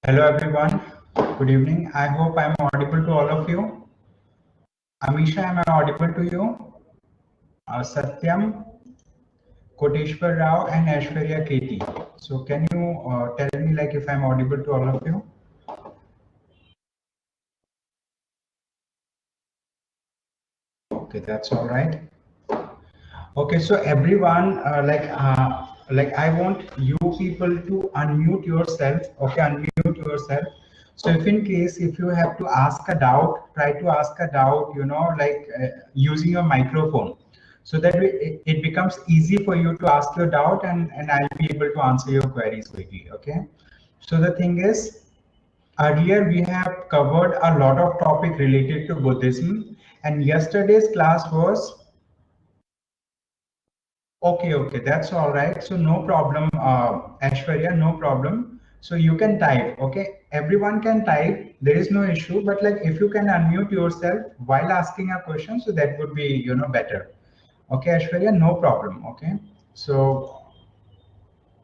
Hello everyone, good evening. I hope I'm audible to all of you. Amisha, am I audible to you? Satyam, Koteshwar Rao and Aishwarya Katie. So can you tell me like if I'm audible to all of you? Okay, that's all right. Okay, so everyone, like I want you people to unmute yourself. Okay, unmute yourself. So if in case if you have to ask a doubt, try to ask a doubt. Using your microphone, so that it becomes easy for you to ask your doubt, and I'll be able to answer your queries quickly. Okay. So the thing is, earlier we have covered a lot of topic related to Buddhism, and yesterday's class was. Okay, that's all right. So no problem, Ashwarya, no problem. So you can type, okay? Everyone can type. There is no issue. But like if you can unmute yourself while asking a question, so that would be, better. Okay, Ashwarya, no problem. Okay. So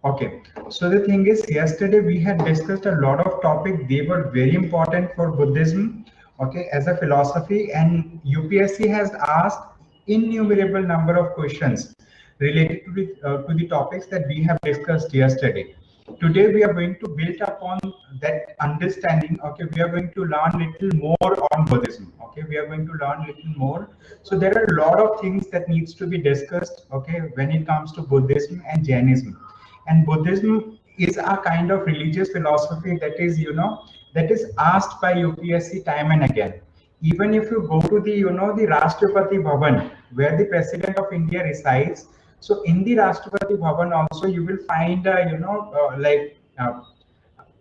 okay. So the thing is, yesterday we had discussed a lot of topics. They were very important for Buddhism, okay, as a philosophy. And UPSC has asked innumerable number of questions related to the topics that we have discussed yesterday. Today we are going to build upon that understanding. Okay, we are going to learn little more on Buddhism. Okay, we are going to learn little more. So there are a lot of things that needs to be discussed. Okay, when it comes to Buddhism and Jainism. And Buddhism is a kind of religious philosophy that is, that is asked by UPSC time and again. Even if you go to the, the Rashtrapati Bhavan, where the President of India resides, so in the Rashtrapati Bhavan also you will find,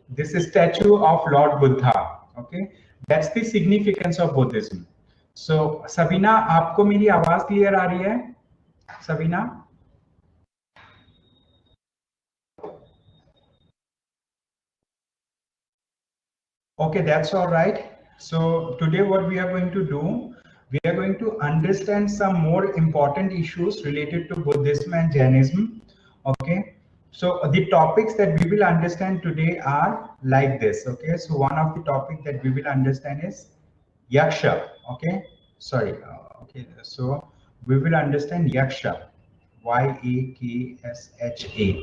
this statue of Lord Buddha. Okay, that's the significance of Buddhism. So, Sabina, आपको मेरी आवाज clear आ रही है? Sabina? Okay, that's all right. So today what we are going to do, we are going to understand some more important issues related to Buddhism and Jainism. Okay. So the topics that we will understand today are like this. Okay. So one of the topic that we will understand is Yaksha. Okay. Sorry. Okay. So we will understand Yaksha. Yaksha.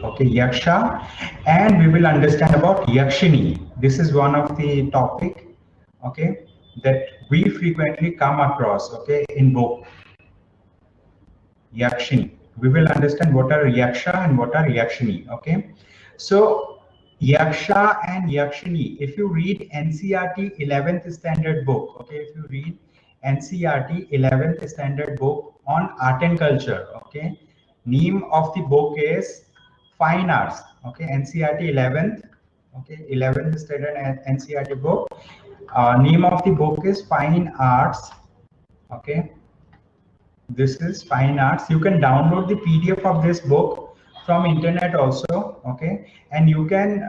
Okay, Yaksha, and we will understand about Yakshini. This is one of the topic, okay, that we frequently come across, okay, in book. Yakshini. We will understand what are Yaksha and what are Yakshini. Okay, so Yaksha and Yakshini. If you read NCERT 11th standard book, okay, if you read NCERT 11th standard book on art and culture, okay, name of the book is Fine Arts. Okay, NCERT 11th. Okay, 11th standard NCERT book. Name of the book is Fine Arts. Okay. This is Fine Arts. You can download the PDF of this book from internet also, okay, and you can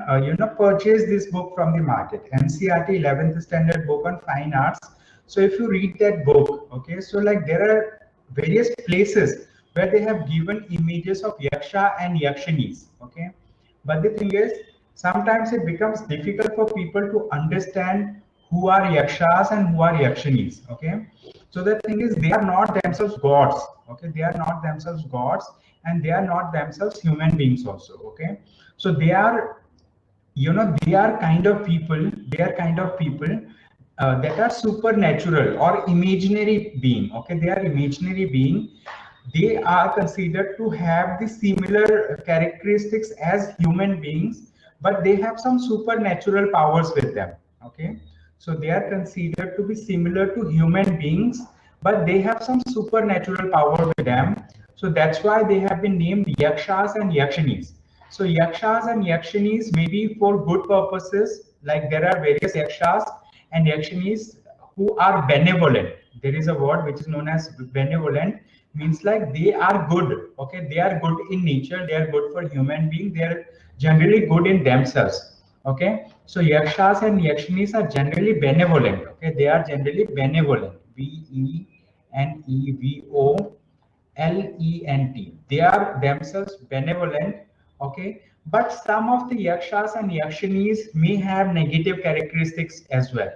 purchase this book from the market. NCERT 11th standard book on Fine Arts. So if you read that book, okay, so like there are various places where they have given images of Yaksha and Yakshinis, okay, but the thing is sometimes it becomes difficult for people to understand who are Yakshas and who are Yakshinis, okay. So the thing is, they are not themselves gods. Okay, they are not themselves gods, and they are not themselves human beings also. Okay, so they are, they are kind of people. They are kind of people that are supernatural or imaginary being. Okay, they are imaginary being. They are considered to have the similar characteristics as human beings, but they have some supernatural powers with them. Okay, so they are considered to be similar to human beings, but they have some supernatural power with them. So that's why they have been named Yakshas and Yakshinis. So Yakshas and Yakshinis may be for good purposes, like there are various Yakshas and Yakshinis who are benevolent. There is a word which is known as benevolent, means like they are good. Okay, they are good in nature, they are good for human being, they are generally good in themselves. Okay, so Yakshas and Yakshinis are generally benevolent. Okay, they are generally benevolent. Benevolent. They are themselves benevolent, Okay, but some of the yakshas and yakshinis may have negative characteristics as well.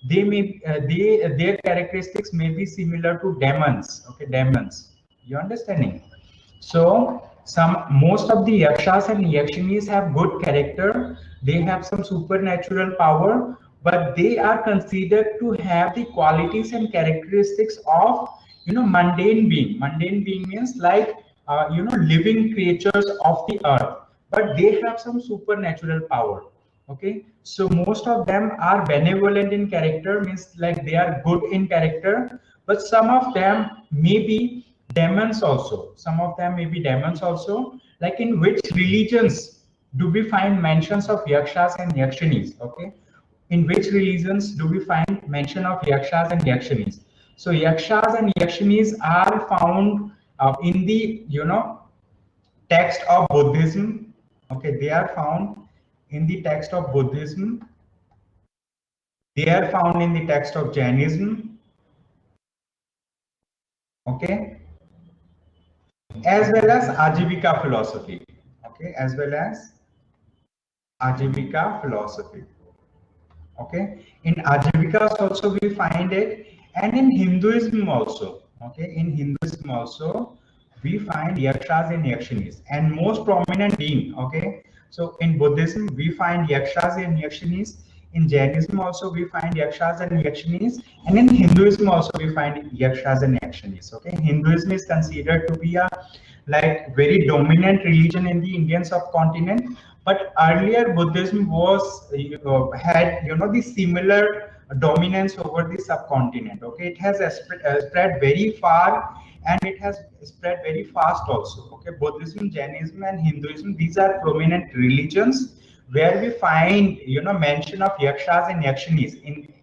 They may their characteristics may be similar to demons. Okay, demons. You understanding? So most of the yakshas and yakshinis have good character. They have some supernatural power, but they are considered to have the qualities and characteristics of mundane being. Mundane being means like living creatures of the earth, but they have some supernatural power. Okay, so most of them are benevolent in character, means like they are good in character, but some of them may be demons also. Some of them may be demons also. Like in which religions do we find mentions of yakshas and yakshinis? Okay, in which religions do we find mention of yakshas and yakshinis? So yakshas and yakshinis are found in the text of Buddhism. Okay, they are found in the text of Buddhism. They are found in the text of Jainism. Okay, as well as Ajivika philosophy. Okay, as well as Ajivika philosophy. Okay, in Ajivikas also we find it, and in Hinduism also. Okay, in Hinduism also we find yakshas and yakshinis, and most prominent being. Okay, so in Buddhism we find yakshas and yakshinis. In Jainism also we find yakshas and yakshinis, and in Hinduism also we find yakshas and yakshinis. Okay, Hinduism is considered to be a like very dominant religion in the Indian subcontinent, but earlier Buddhism was had the similar dominance over the subcontinent. Okay, it has spread very far, and it has spread very fast also. Okay, Buddhism, Jainism, and Hinduism, these are prominent religions where we find mention of yakshas and yakshinis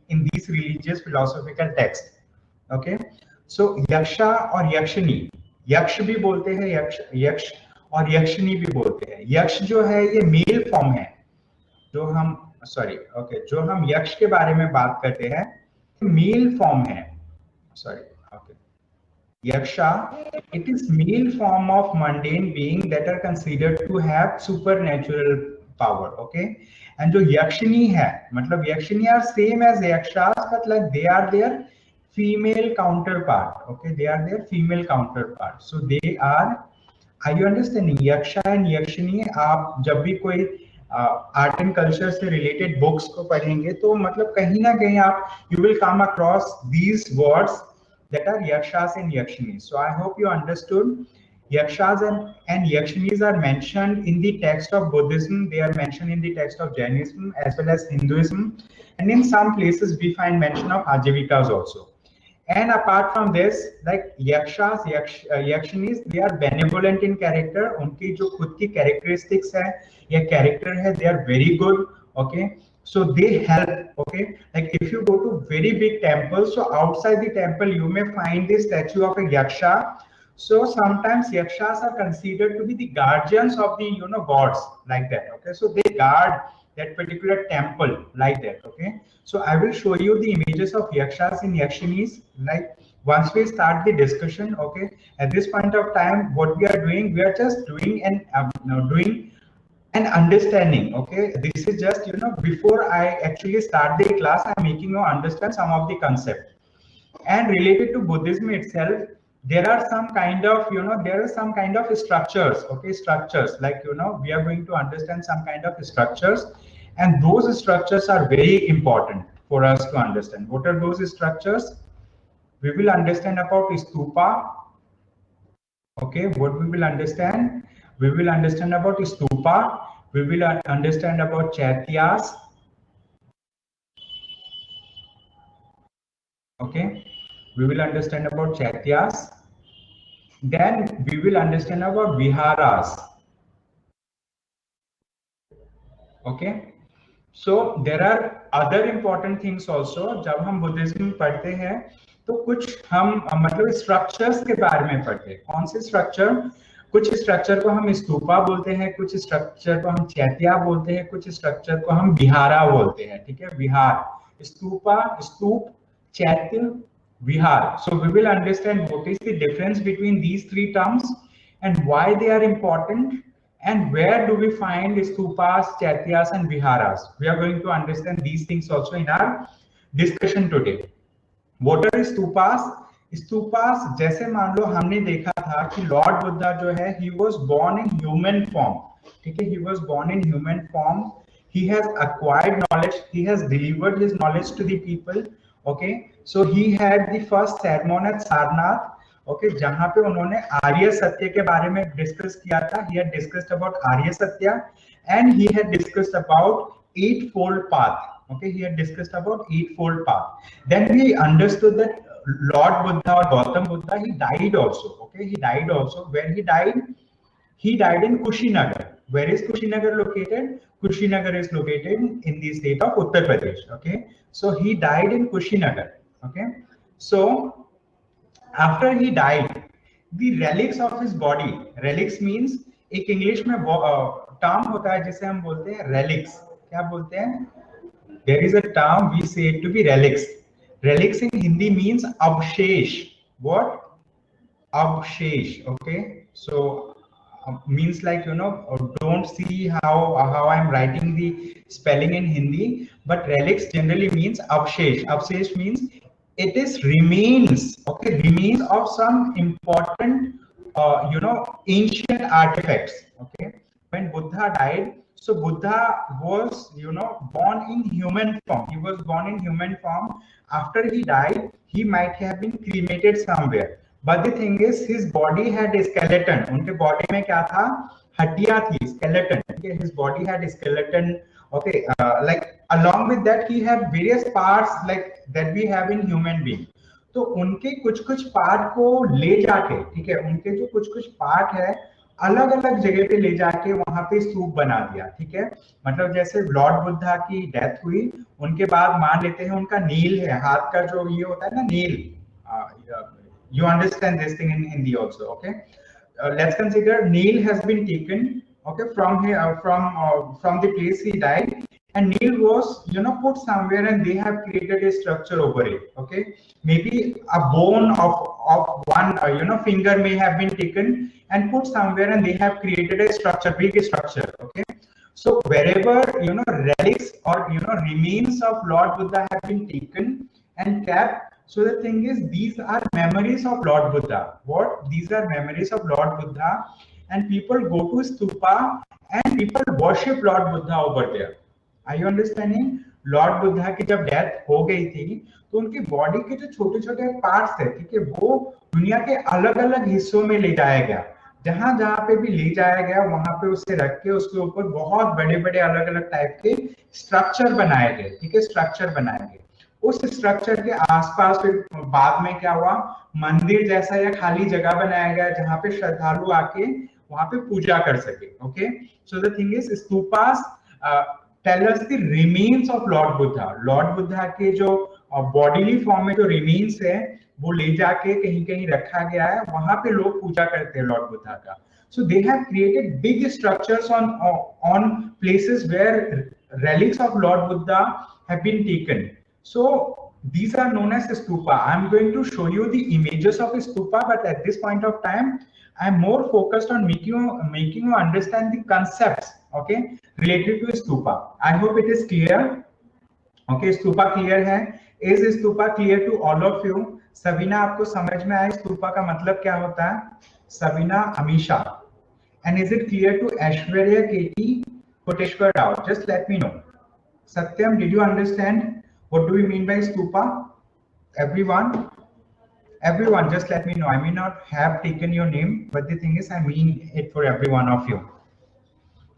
in these religious philosophical texts. Okay, so yaksha और yakshini, यक्ष भी बोलते हैं, यक्ष यक्ष और यक्षिणी भी बोलते हैं. यक्ष जो है ये मेल फॉर्म है. जो हम जो हम यक्ष के बारे में बात करते हैं, मेल फॉर्म है. Yaksha, it is male form of mundane being that are considered to have supernatural power. Okay, and जो yakshini है, मतलब yakshini are same as yakshas, but like they are their female counterpart. Okay, they are their female counterpart. So they are you understanding? Yaksha and yakshini, आप जब भी कोई art and culture से related books को पढ़ेंगे तो मतलब कहीं ना कहीं आप you will come across these words that are yakshas and yakshinis. So I hope you understood. Yakshas and yakshinis are mentioned in the text of Buddhism. They are mentioned in the text of Jainism as well as Hinduism. And in some places we find mention of Ajivikas also. And apart from this, like yakshas, yakshinis, they are benevolent in character. उनकी जो खुद की characteristics है या character है, they are very good. Okay. So they help. Okay, like if you go to very big temples, so outside the temple you may find the statue of a yaksha. So sometimes yakshas are considered to be the guardians of the gods, like that. Okay, so they guard that particular temple like that. Okay, so I will show you the images of yakshas and yakshinis like once we start the discussion. Okay, at this point of time what we are doing, we are just doing doing and understanding. Okay, this is just before I actually start the class, I'm making you understand some of the concept. And related to Buddhism itself, there are some kind of there are some kind of structures. Okay, structures like we are going to understand some kind of structures, and those structures are very important for us to understand. What are those structures? We will understand about stupa. Okay, what we will understand? We will understand about stupa. We will understand about chaityas. Okay, we will understand about chaityas. Then we will understand about viharas. Okay, so there are other important things also. जब हम Buddhism पढ़ते हैं तो कुछ हम मतलब structures के बारे में पढ़ते हैं. कौन से स्ट्रक्चर? कुछ स्ट्रक्चर को हम स्तूपा बोलते हैं, कुछ स्ट्रक्चर को हम चैत्या बोलते हैं, कुछ स्ट्रक्चर को हम विहारा बोलते हैं. ठीक है, विहार, स्तूपा, स्तूप, चैत्य, vihar. So we will understand what is the difference between these three terms and why they are important, And where do we find stupas, chaityas, and viharas? We are going to understand these things also in our discussion today. What are stupas? Stupas, जैसे मान लो हमने देखा था कि Lord Buddha जो है, he was born in human form. ठीक है, he was born in human form. He has acquired knowledge. He has delivered his knowledge to the people. Okay, so he had the first sermon at Sarnath. Okay, जहाँ पे उन्होंने आर्य सत्य के बारे में discuss किया था. He had discussed about आर्य सत्य and he had discussed about eightfold path. Okay, he had discussed about eightfold path. Then we understood that Lord Buddha or Gautam Buddha, he died also. Okay, he died also. Where he died? He died in Kushinagar. Where is Kushinagar located? Kushinagar is located in the state of Uttar Pradesh. Okay, so he died in Kushinagar. Okay, so after he died, the relics of his body, relics means एक English में term होता है जिसे हम बोलते हैं relics. क्या बोलते हैं? There is a term we say it to be relics. Relics in Hindi means avshesh. What? Avshesh. Okay, so means like, you know, don't see how I'm writing the spelling in Hindi, but relics generally means avshesh. Avshesh means it is remains. Okay, remains of some important you know, ancient artifacts. Okay, when Buddha died, so Buddha was, you know, born in human form. He was born in human form. After he died, he might have been cremated somewhere. But the thing is, his body had a skeleton. उनके body में क्या था? हड्डियां थी, skeleton. Okay, his body had a skeleton. Okay, like along with that, he had various parts like that we have in human being. तो उनके कुछ कुछ पार्ट को ले जाके, ठीक है, उनके जो कुछ कुछ पार्ट है अलग अलग जगह पे ले जाके वहां पे स्तूप बना दिया. ठीक है, मतलब जैसे लॉर्ड बुद्धा की डेथ हुई, उनके बाद मान लेते हैं उनका नील है, हाथ का जो ये होता है ना नील. You understand this thing in Hindi also. Okay, let's consider Neil has been taken, okay, from here from the place he died, and Neil was, you know, put somewhere and they have created a structure over it. Okay, maybe a bone of one you know, finger may have been taken and put somewhere and they have created a structure, big structure. Okay, so wherever, you know, relics or, you know, remains of Lord Buddha have been taken and kept. So the thing is, these are memories of Lord Buddha. What? These are memories of Lord Buddha, and people go to stupa and people worship Lord Buddha over there. Are you understanding? Lord Buddha की जब death हो गई थी, तो उनकी body के जो छोटे छोटे पार्ट्स थे, ठीक है, वो दुनिया के अलग अलग हिस्सों में ले जाया गया. जहां जहां पे भी ले जाया गया, वहां पे उसे रख के उसके ऊपर बहुत बड़े बड़े अलग अलग टाइप के स्ट्रक्चर बनाए गए. ठीक है, स्ट्रक्चर बनाए गए. उस स्ट्रक्चर के आसपास फिर बाद में क्या हुआ, मंदिर जैसा या खाली जगह बनाया गया जहां पे श्रद्धालु आके वहां पे पूजा कर सके. Okay, so the thing is, stupas tell us the remains of Lord Buddha. Lord Buddha के जो बॉडीली फॉर्म में जो रिमेन्स है, वो ले जाके कहीं कहीं रखा गया है, वहां पे लोग पूजा करते हैं लॉर्ड बुद्धा का. So they have created big structures on places where relics of Lord Buddha have been taken. So these are known as stupa. I'm going to show you the images of stupa, but at this point of time, I'm more focused on making you understand the concepts, okay, related to stupa. I hope it is clear. Okay, stupa clear है? Is stupa clear to all of you? Sabina, आपको समझ में आया स्तूपा का मतलब क्या होता है? Sabina, Amisha. And is it clear to Aishwarya, Katie, Koteshwar Rao? Just let me know. Satyam, did you understand? What do we mean by stupa? Everyone? Everyone, just let me know. I may not have taken your name, but the thing is, I mean it for every one of you.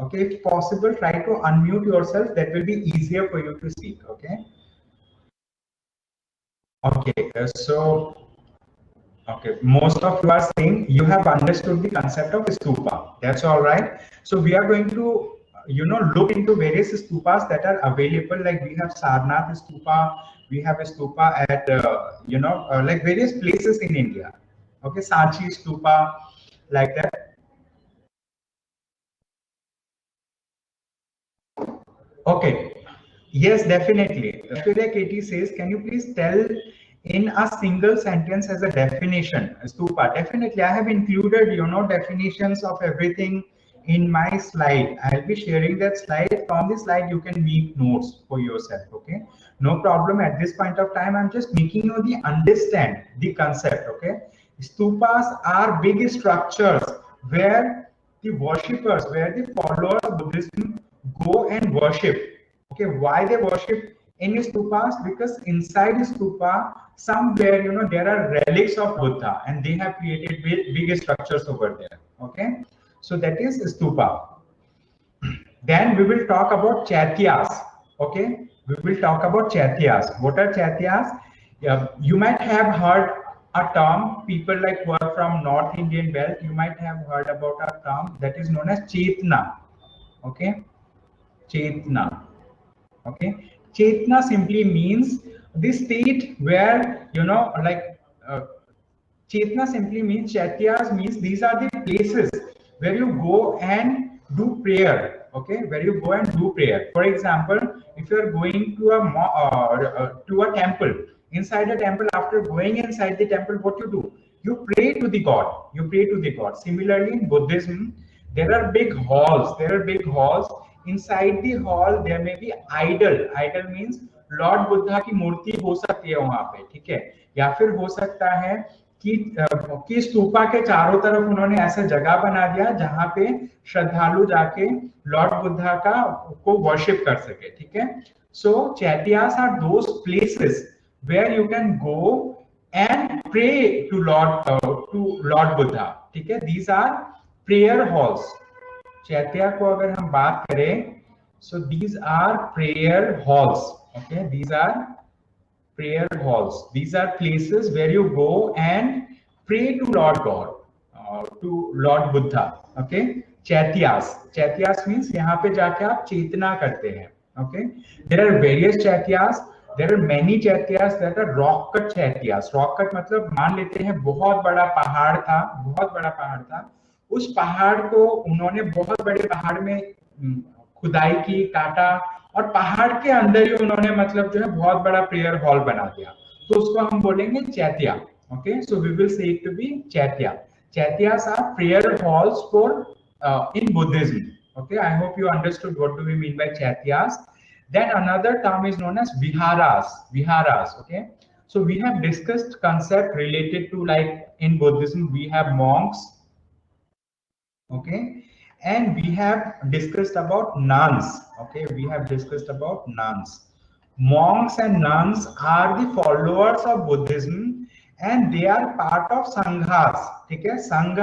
Okay, if possible, try to unmute yourself. That will be easier for you to speak. Okay. Okay, okay, most of you are saying you have understood the concept of stupa. That's all right. So we are going to, you know, look into various stupas that are available. Like we have Sarnath stupa, we have a stupa at, you know, like various places in India. Okay, Sanchi stupa, like that. Okay. Yes, definitely. Aishwarya Katie says, can you please tell in a single sentence as a definition, stupa? Definitely, I have included, you know, definitions of everything in my slide. I'll be sharing that slide. From the slide, you can make notes for yourself. Okay, no problem. At this point of time, I'm just making you the understand the concept. Okay, stupas are big structures where the worshippers, where the followers of Buddhism go and worship. Okay, why they worship in stupas? Because inside stupa, somewhere, you know, there are relics of Buddha, and they have created big structures over there. Okay, so that is stupa. Then we will talk about chaityas. Okay, we will talk about chaityas. What are chaityas? Yeah, you might have heard a term. People like who are from North Indian belt, you might have heard about a term that is known as chetna. Okay, chetna. Okay, chetna simply means the state where, you know, like Chetna simply means, Chaityas means these are the places where you go and do prayer. Okay, where you go and do prayer. For example, if you are going to a temple, inside a temple, after going inside the temple, what you do? You pray to the God. You pray to the God. Similarly, in Buddhism, there are big halls. There are big halls. Inside the hall, there may be idol. Idol means Lord Buddha की मूर्ति हो सकती है वहां पे, ठीक है, या फिर हो सकता है कि स्तूपा के चारों तरफ उन्होंने ऐसा जगह बना दिया जहां पे श्रद्धालु जाके लॉर्ड बुद्धा का को वर्शिप कर सके, ठीक है. So chaityas are those places where you can go and pray to Lord Buddha, ठीक है. These are prayer halls. Chaitya को अगर हम बात करें, so these are prayer halls. Okay, these are prayer halls. These are places where you go and pray to Lord God, to Lord Buddha. Okay, chaityas. Chaityas means यहाँ पे जाके आप चेतना करते हैं. Okay, there are various chaityas. There are many chaityas that are rock cut chaityas. Rock cut मतलब मान लेते हैं बहुत बड़ा पहाड़ था, बहुत बड़ा पहाड़ था. उस पहाड़ को उन्होंने बहुत बड़े पहाड़ में खुदाई की, काटा, और पहाड़ के अंदर ही उन्होंने मतलब जो है बहुत बड़ा प्रेयर हॉल बना दिया, तो उसको हम बोलेंगे chaitya. Okay, so we will say it to be chaitya. Chaityas are prayer halls for in Buddhism. Okay, I hope you understood what do we mean by chaityas. Then another term is known as viharas. Viharas. Okay, so we have discussed concept related to, like in Buddhism we have monks. Okay, and we have discussed about nuns. Okay, we have discussed about nuns. Monks and nuns are the followers of Buddhism and they are part of संघास. ठीक है, संघ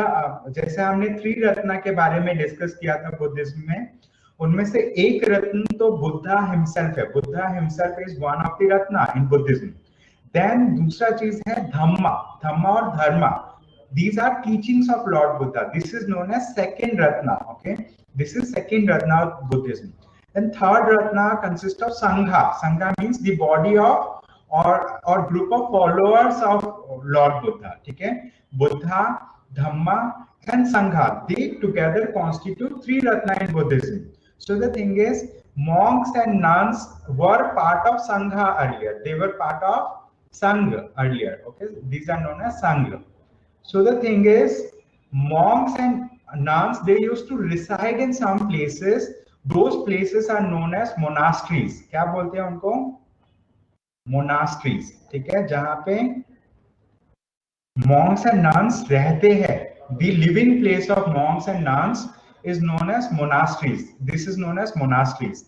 जैसे हमने त्रिरत्न के बारे में discuss किया था बुद्धिज्म में, उनमें से एक रत्न तो बुद्धा हिमसेल्फ है. Buddha himself is one of the ratna in Buddhism. Then दूसरा चीज है धम्मा. धम्मा और धर्मा, these are teachings of Lord Buddha. This is known as second ratna. Okay, this is second ratna of Buddhism. Then third ratna consists of sangha. Sangha means the body of or group of followers of Lord Buddha. Okay, Buddha, Dhamma and Sangha, they together constitute three ratna in Buddhism. So the thing is, monks and nuns were part of Sangha earlier. They were part of Sangha earlier. Okay, these are known as Sangha. So the thing is, monks and nuns, they used to reside in some places. Those places are known as monasteries. क्या बोलते हैं उनको? Monasteries. ठीक है, जहाँ पे monks and nuns रहते हैं. The living place of monks and nuns is known as monasteries. This is known as monasteries.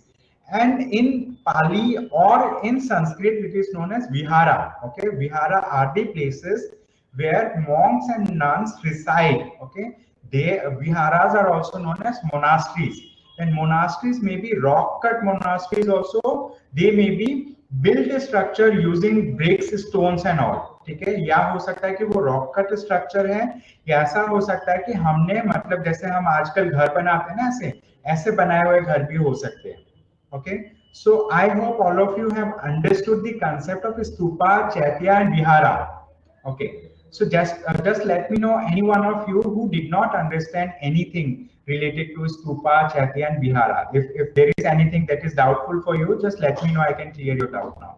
And in Pali or in Sanskrit, it is known as vihara. Okay, vihara are the places where monks and nuns reside. Okay, viharas are also known as monasteries. And monasteries may be rock cut monasteries also. They may be built structure using bricks, stones and all. ठीक है, या हो सकता है कि वो rock cut structure है, या ऐसा हो सकता है कि हमने मतलब जैसे हम आजकल घर बनाते हैं ना, ऐसे बनाए हुए घर भी हो सकते हैं. Okay, so I hope all of you have understood the concept of stupa, chaitya and vihara. Okay, so just let me know any one of you who did not understand anything related to stupa, chaitya and vihara. If there is anything that is doubtful for you, just let me know. I can clear your doubt now.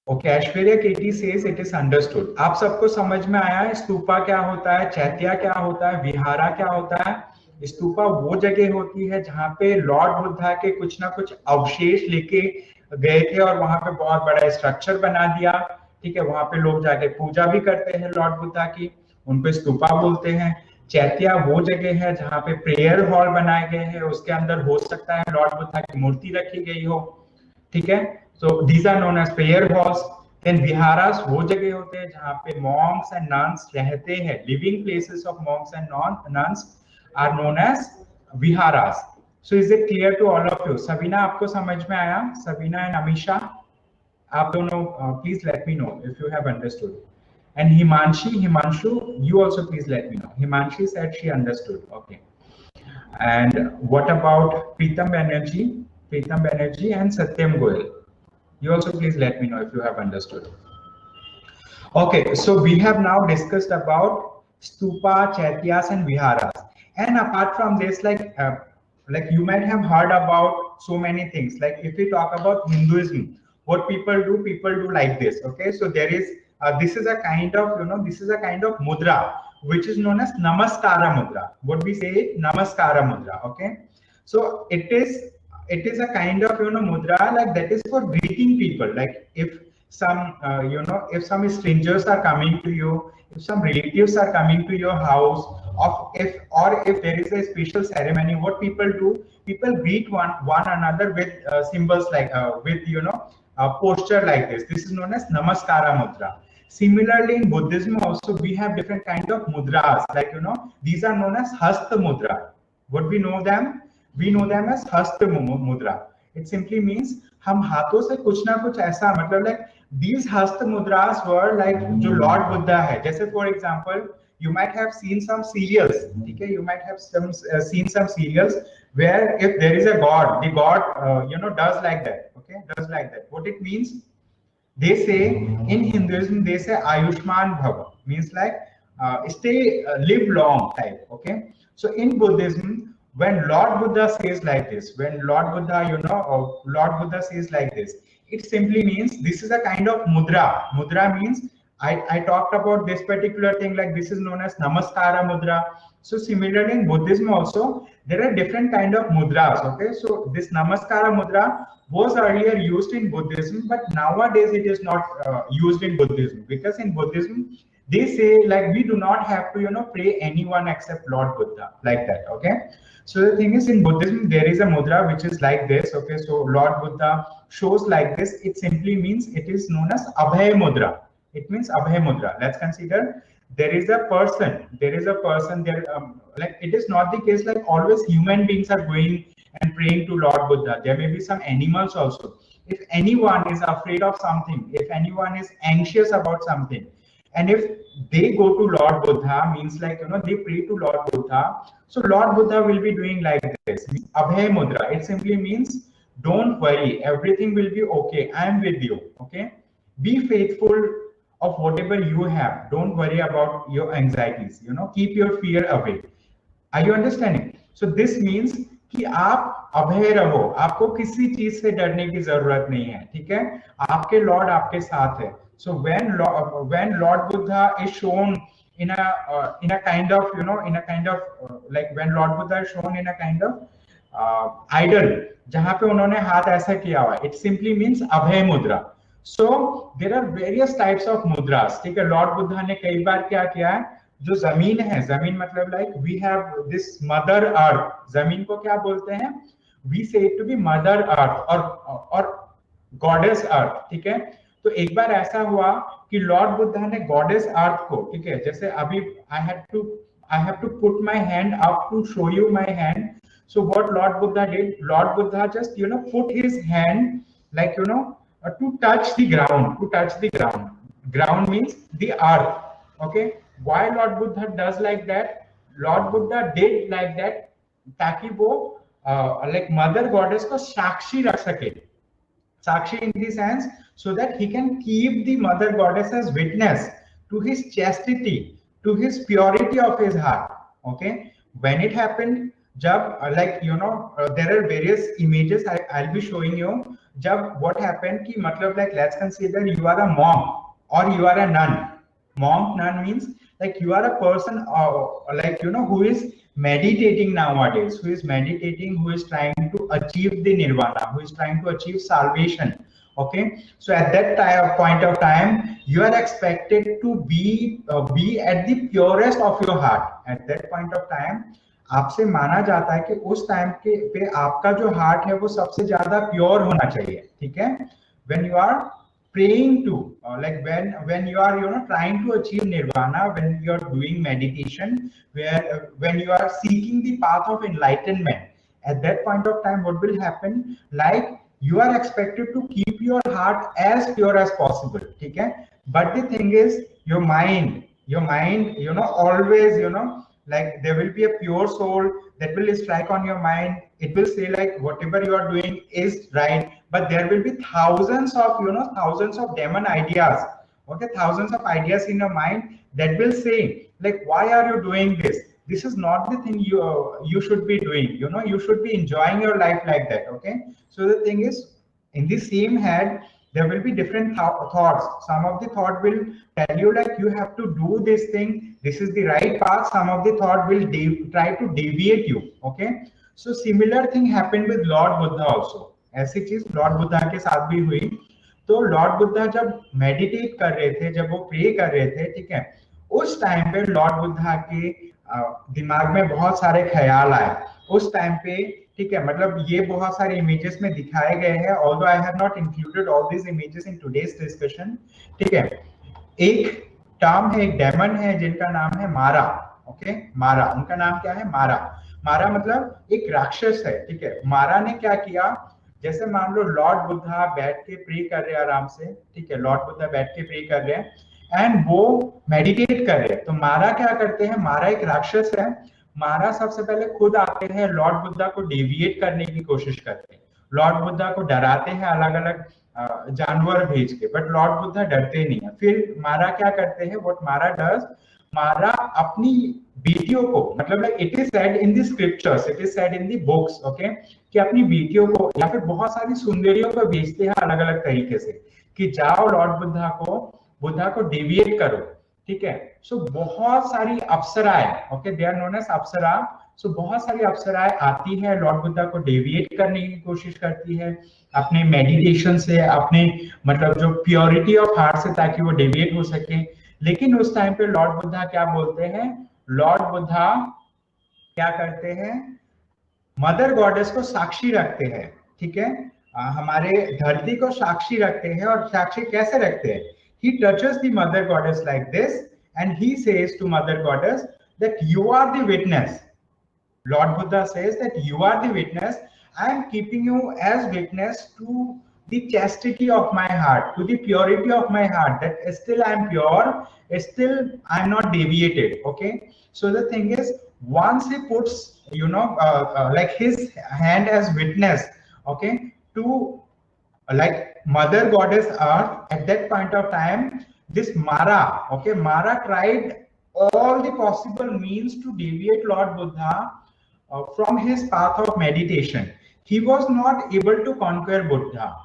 Okay, Aishwarya KT says it is understood. आप सबको समझ में आया है स्तूपा क्या होता है, चैत्या क्या होता है, विहारा क्या होता है? स्तूपा वो जगह होती है जहाँ पे लॉर्ड बुद्धा के कुछ ना कुछ अवशेष लेके गए थे और वहां पे बहुत बड़ा स्ट्रक्चर बना दिया, ठीक है। वहां पे लोग जाके पूजा भी करते हैं लॉर्ड बुद्धा की, उनको स्तूपा बोलते हैं। चैत्या वो जगह है जहाँ पे प्रेयर हॉल बनाए गए हैं, उसके अंदर हो सकता है लॉर्ड बुद्धा की मूर्ति रखी गई हो, ठीक है। So these are known as prayer halls. Then viharas वो जगह होते हैं जहाँ पे मॉन्क्स एंड नन्स रहते हैं, living places of monks and nuns are known as viharas. So is it clear to all of you? Sabina, आपको समझ में आया? सबीना एंड अमीशा, आप दोनों please let me know if you have understood. And Himanshu, you also please let me know. Himanshi said she understood. Okay. And what about Preetam Banerjee and Satyam Goel? You also please let me know if you have understood. Okay, so we have now discussed about stupa, chaityas, and viharas. And apart from this, like you might have heard about so many things. Like if we talk about Hinduism, what people do like this. Okay, so there is this is a kind of this is a kind of mudra which is known as namaskara mudra. What we say namaskara mudra. Okay, so it is a kind of mudra like that is for greeting people. Like if some if some strangers are coming to you, if some relatives are coming to your house, if there is a special ceremony, what people do, people greet one another with symbols like with posture like this is known as namaskara mudra. Similarly in Buddhism also we have different kind of mudras, like these are known as hasta mudra. What we know them as hasta mudra. It simply means हम हाथों से कुछ ना कुछ ऐसा, मतलब like these hasta mudras were like जो Lord Buddha है, जैसे for example you might have seen some serials, ठीक है, you might have seen some serials where if there is a god, the god does like that, okay, does like that. What it means, they say in Hinduism, they say Ayushman Bhava, means like live long type, okay. So in Buddhism, when Lord Buddha says like this, when Lord Buddha, Lord Buddha says like this, it simply means this is a kind of mudra. Mudra means I talked about this particular thing, like this is known as Namaskara mudra. So similarly in Buddhism also, there are different kind of mudras, okay. So this Namaskara mudra was earlier used in Buddhism, but nowadays it is not used in Buddhism, because in Buddhism, they say like we do not have to pray anyone except Lord Buddha, like that, okay. So the thing is, in Buddhism there is a mudra which is like this, okay. So Lord Buddha shows like this. It simply means it is known as Abhay mudra. It means Abhay mudra. Let's consider there is a person there, like it is not the case like always human beings are going and praying to Lord Buddha. There may be some animals also. If anyone is afraid of something, if anyone is anxious about something, and if they go to Lord Buddha, means like they pray to Lord Buddha, so Lord Buddha will be doing like this, Abhay mudra. It simply means don't worry, everything will be okay, I am with you, okay. Be faithful of whatever you have, don't worry about your anxieties, keep your fear away. Are you understanding? So this means कि आप अभय रहो, आपको किसी चीज से डरने की जरूरत नहीं है, ठीक है, आपके लॉर्ड आपके साथ है. So when Lord Buddha is shown in a kind of like when Lord Buddha is shown in a kind of idol जहां पे उन्होंने हाथ ऐसा किया हुआ, it simply means अभय मुद्रा. So there are various types of mudras, ठीक है. लॉर्ड बुद्धा ने कई बार क्या किया है, जो जमीन है, जमीन मतलब like we have this mother earth, जमीन को क्या बोलते हैं, we say it to be mother earth और गॉडेस अर्थ, ठीक है. तो एक बार ऐसा हुआ कि लॉर्ड बुद्धा ने गॉडेस अर्थ को, ठीक है, जैसे अभी I have to put my hand up to show you my hand. So what Lord Buddha did, Lord Buddha just put his hand like to touch the ground. Ground means the earth, okay. Why Lord Buddha does like that? Lord Buddha did like that ताकि वो like mother goddess को साक्षी रख सके. Sakshi in the sense so that he can keep the mother goddess as witness to his chastity, to his purity of his heart, okay. When it happened, jab like there are various images I'll be showing you. Jab what happened ki matlab like let's consider you are a monk or you are a nun. Monk, nun means like you are a person who is meditating nowadays, who is meditating, who is trying to achieve the nirvana, who is trying to achieve salvation. Okay, so at that time, point of time, you are expected to be at the purest of your heart. At that point of time, आपसे माना जाता है कि उस time के पे आपका जो हार्ट है वो सबसे ज्यादा प्योर होना चाहिए, ठीक है? When you are praying to, like when you are trying to achieve nirvana, when you are doing meditation, where when you are seeking the path of enlightenment, at that point of time what will happen, like you are expected to keep your heart as pure as possible, okay? But the thing is, your mind always, like there will be a pure soul that will strike on your mind. It will say like whatever you are doing is right, but there will be thousands of demon ideas, okay, thousands of ideas in your mind that will say like, why are you doing this? This is not the thing you should be doing. You should be enjoying your life like that, okay? So the thing is, in the same head there will be different thoughts. Some of the thought will tell you like you have to do this thing, this is the right path. Some of the thought will try to deviate you, okay? So similar thing happened with Lord Buddha also. ऐसी चीज Lord Buddha के साथ भी हुई. तो Lord Buddha जब meditate कर रहे थे, जब वो प्रे कर रहे थे, ठीक है, उस टाइम पे लॉर्ड बुद्धा के दिमाग में बहुत सारे ख्याल आए उस टाइम पे, ठीक है? मतलब ये बहुत सारे इमेजेस में दिखाए गए हैं, although I have not included all these images in today's discussion, ठीक है? एक टर्म है, एक डेमन है जिनका नाम है मारा, ओके? मारा, उनका नाम क्या है? मारा. मारा मतलब एक राक्षस है, ठीक है? मारा ने क्या किया, जैसे मान लो लॉर्ड बुद्धा बैठ के प्रे कर रहे हैं आराम से, ठीक है? लॉर्ड बुद्धा बैठ के प्रे कर रहे हैं एंड वो मेडिटेट कर रहे हैं, तो मारा क्या करते हैं? मारा एक राक्षस है. मारा सबसे पहले खुद आते हैं, लॉर्ड बुद्धा को डेविएट करने की कोशिश करते हैं, लॉर्ड बुद्धा को डराते हैं अलग अलग जानवर भेज के, बट लॉर्ड बुद्धा डरते नहीं है. फिर मारा क्या करते हैं? व्हाट मारा डज, मारा अपनी बेटियों को, मतलब like it is said in the scriptures, it is said in the books, okay, कि अपनी बेटियों को या फिर बहुत सारी सुंदरियों को भेजते हैं अलग अलग तरीके से कि जाओ लॉर्ड बुद्धा को डेविएट करो, ठीक है? सो बहुत सारी अप्सराएं, okay, they are known as apsara. So बहुत सारी अप्सराएं आती है, लॉर्ड बुद्धा को डेविएट करने की कोशिश करती है अपने मेडिटेशन से, अपने मतलब जो प्योरिटी ऑफ हार्ट से, ताकि वो डेविएट हो सके. लेकिन उस टाइम पे लॉर्ड बुद्धा क्या बोलते हैं? लॉर्ड बुद्धा क्या करते हैं? मदर गॉडेस को साक्षी रखते हैं, ठीक है? हमारे धरती को साक्षी रखते हैं. और साक्षी कैसे रखते हैं? He touches the mother goddess like this and he says to mother goddess that you are the witness. Lord Buddha says that you are the witness. I am keeping you as witness to the chastity of my heart, to the purity of my heart, that still I am pure, still I am not deviated, okay? So the thing is, once he puts like his hand as witness, okay, to like mother goddess earth, at that point of time this Mara, okay, Mara tried all the possible means to deviate Lord Buddha from his path of meditation. He was not able to conquer Buddha.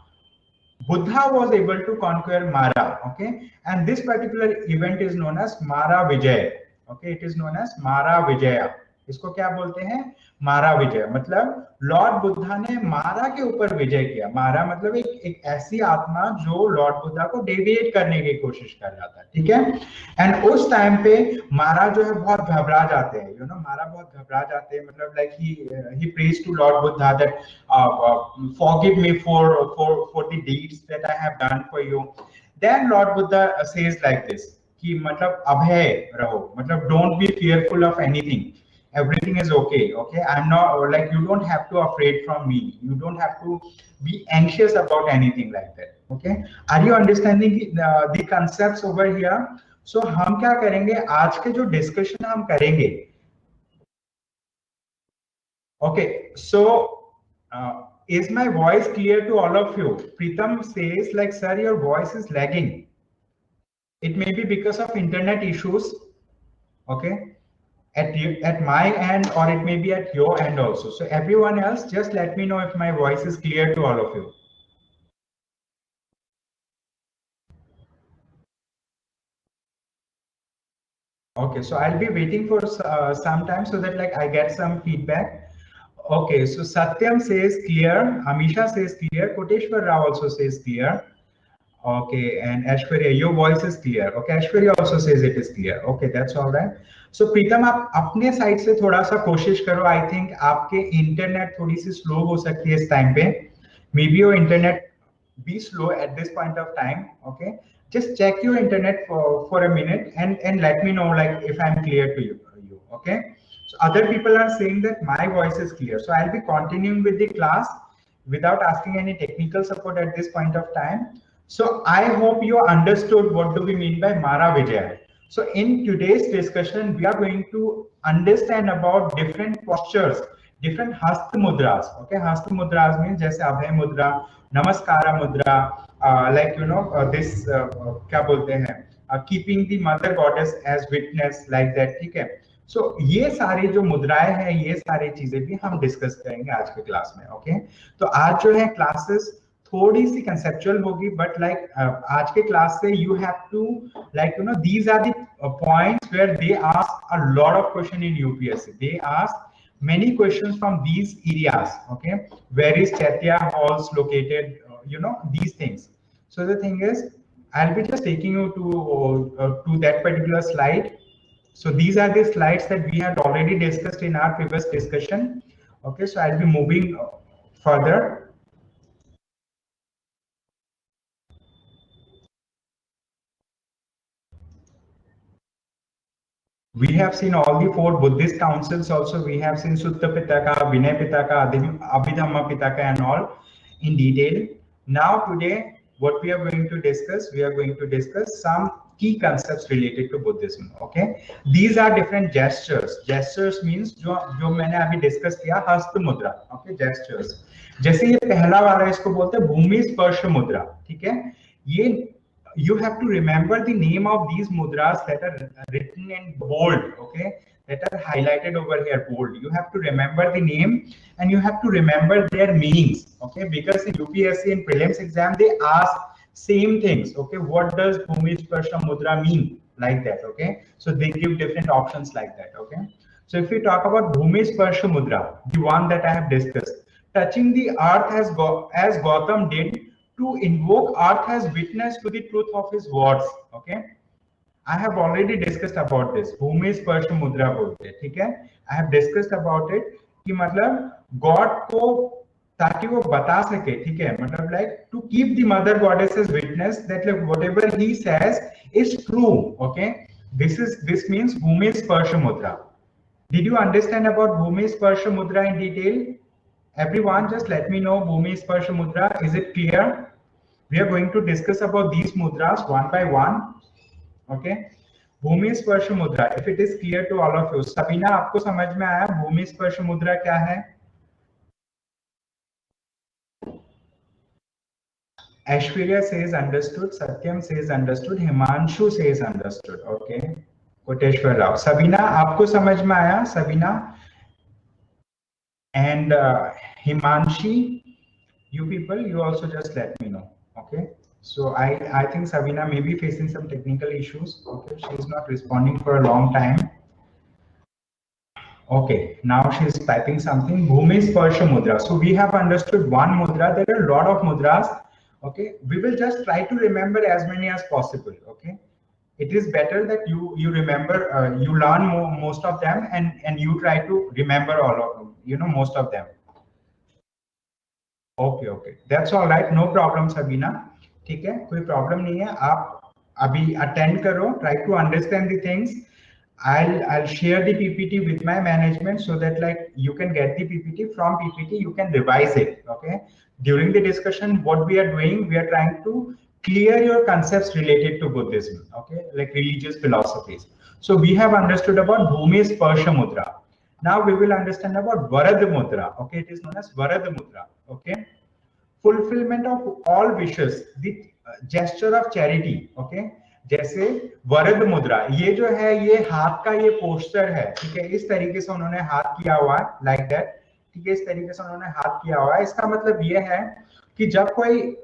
Buddha was able to conquer Mara, okay? And this particular event is known as Mara Vijay, okay? It is known as Mara Vijaya. इसको क्या बोलते हैं? मारा विजय. मतलब Lord Buddha ने मारा के ऊपर विजय किया. मारा मतलब एक ऐसी आत्मा जो लॉर्ड बुद्धा को डेविएट करने की कोशिश कर रहा था, ठीक है? एंड उस टाइम पे मारा जो है बहुत घबरा जाते हैं, मारा बहुत घबरा जाते हैं. मतलब like he prays to Lord Buddha that forgive me for the deeds that I have done for you. Then Lord Buddha says like this कि मतलब अभय रहो, मतलब don't be fearful of anything. Everything is okay, okay? I'm not like, you don't have to afraid from me, you don't have to be anxious about anything like that, okay? Are you understanding the concepts over here? So हम क्या करेंगे, आज के जो discussion हम करेंगे, okay? So is my voice clear to all of you? Pritam says like, sir, your voice is lagging. It may be because of internet issues, okay, at my end, or it may be at your end also. So everyone else, just let me know if my voice is clear to all of you. Okay, so I'll be waiting for some time so that like I get some feedback. Okay, so Satyam says clear, Amisha says clear, Koteshwar Rao also says clear. Okay, and Ashwarya, your voice is clear. Okay, Ashwarya also says it is clear. Okay, that's all right. So प्रीतम आप अपने side से थोड़ा सा कोशिश करो. I think आपके internet थोड़ी सी slow हो सकती है इस टाइम पे. Maybe your internet be slow at this point of time. Okay, just check your internet for a minute and let me know like if I'm clear to you. Okay, so other people are saying that my voice is clear, so I'll be continuing with the class without asking any technical support at this point of time. So I hope you understood what do we mean by Mara Vijaya. So in today's discussion, we are going to understand about different postures, different hasta mudras. Okay, hasta mudras means जैसे अभय मुद्रा, नमस्कारा मुद्रा, like you know this क्या बोलते हैं, keeping the mother goddess as witness, like that. ठीक है. सो ये सारी जो मुद्राएं हैं, ये सारी चीजें भी हम डिस्कस करेंगे आज के क्लास में. ओके, तो आज जो है क्लासेस थोड़ी सी कंसेप्चुअल होगी, बट लाइक आज के क्लास से you have to like you know these are the points where they ask a lot of question in UPSC. They ask many questions from these areas. Okay, where is Chaitya halls located, you know, these things. So the thing is, I'll be just taking you to that particular slide. So these are the slides that we had already discussed in our previous discussion. Okay, so I'll be moving further. We have seen all the four Buddhist councils also. We have seen Sutta Pitaka, Vinay Pitaka, Abhidhamma Pitaka and all in detail. Now today, what we are going to discuss, we are going to discuss some key concepts related to Buddhism. Okay, these are different gestures. Gestures means जो मैंने अभी discuss किया हस्त मुद्रा. Okay, gestures. जैसे ये पहला वाला इसको बोलते हैं भूमि स्पर्श मुद्रा. ठीक है, ये you have to remember the name of these mudras that are written in bold. Okay, that are highlighted over here bold. You have to remember the name and you have to remember their meanings. Okay, because in UPSC in prelims exam they ask same things. Okay, what does bhumi sparsha mudra mean, like that. Okay, so they give different options like that. Okay, so if we talk about bhumi sparsha mudra, the one that I have discussed, touching the earth as Gautam did to invoke earth as witness to the truth of his words. Okay, I have already discussed about this. Bhumi Sparsha Mudra बोलते हैं. ठीक है, I have discussed about it कि मतलब God को ताकि वो बता सके. ठीक है, मतलब like to keep the mother goddess as witness that like whatever he says is true. Okay, this means Bhumi Sparsha Mudra. Did you understand about Bhumi Sparsha Mudra in detail? Everyone, just let me know Bhumi Sparsha Mudra. Is it clear? We are going to discuss about these mudras one by one. Okay, Bhumi Sparsha Mudra. If it is clear to all of you, Sabina, आपको समझ में आया Bhumi Sparsha Mudra क्या है? Ashwarya says understood. Satyam says understood. Himanshu says understood. Okay. Koteshwar Rao. Sabina, आपको समझ में आया? Sabina and Himanshi, you people, you also just let me know. Okay, so I think Sabina may be facing some technical issues. Okay, she's not responding for a long time. Okay, now she's typing something. Bhumi Sparsha Mudra. So we have understood one mudra. There are a lot of mudras. Okay, we will just try to remember as many as possible. Okay, it is better that you remember, you learn most of them and you try to remember all of them, you know, most of them. Okay, that's all right, no problem Sabina. ठीक है, कोई problem नहीं है. आप अभी attend करो, try to understand the things. I'll share the PPT with my management so that like you can get the PPT. From PPT you can revise it. Okay, during the discussion what we are doing, we are trying to clear your concepts related to Buddhism. Okay, like religious philosophies. So we have understood about Bhumi Sparsha Mudra. Now we will understand about Varad Mudra. Okay, it is known as Varad Mudra. Okay, fulfillment of all wishes, the gesture of charity. Okay, जैसे वरद मुद्रा, ये जो है ये हाथ का ये poster है. ठीक है, इस तरीके से उन्होंने हाथ किया हुआ है, लाइक दैट. ठीक है, इस तरीके से उन्होंने हाथ किया हुआ है. इसका मतलब ये है कि जब कोई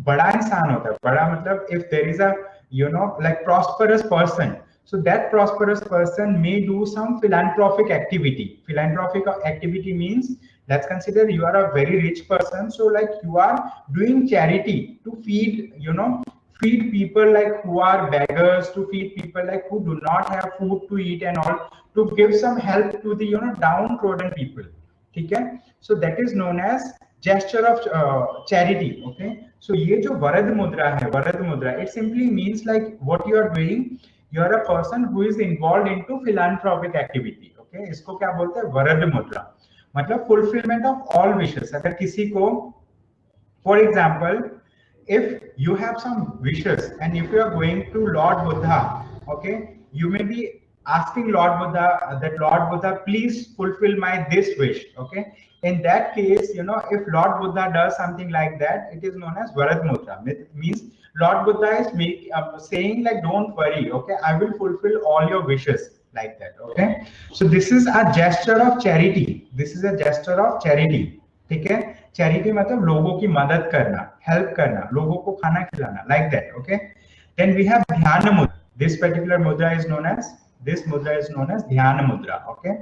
बड़ा इंसान होता है, बड़ा मतलब if there is a you know like prosperous person, So that prosperous person may do some philanthropic activity. Philanthropic activity means, let's consider you are a very rich person, so like you are doing charity to feed, feed people like who are beggars, to feed people like who do not have food to eat and all, to give some help to the downtrodden people. Okay, so that is known as gesture of charity. Okay, so ये जो वरद मुद्रा है, वरद मुद्रा, it simply means like what you are doing, you are a person who is involved into philanthropic activity. Okay, इसको क्या बोलते हैं, वरद मुद्रा, मतलब fulfillment of all wishes. अगर किसी को, for example, if you have some wishes and if you are going to Lord Buddha, okay, you may be asking Lord Buddha that Lord Buddha, please fulfill my this wish. Okay, in that case, if Lord Buddha does something like that, it is known as Varad Mudra. It means Lord Buddha is saying like, don't worry, okay, I will fulfill all your wishes, like that. Okay, so this is a gesture of charity. This is a gesture of charity. ठीक है, charity मतलब लोगों की मदद करना, help करना, लोगों को खाना खिलाना, like that. Okay, then we have dhyana mudra. This particular mudra is known as, this mudra is known as dhyana mudra. Okay,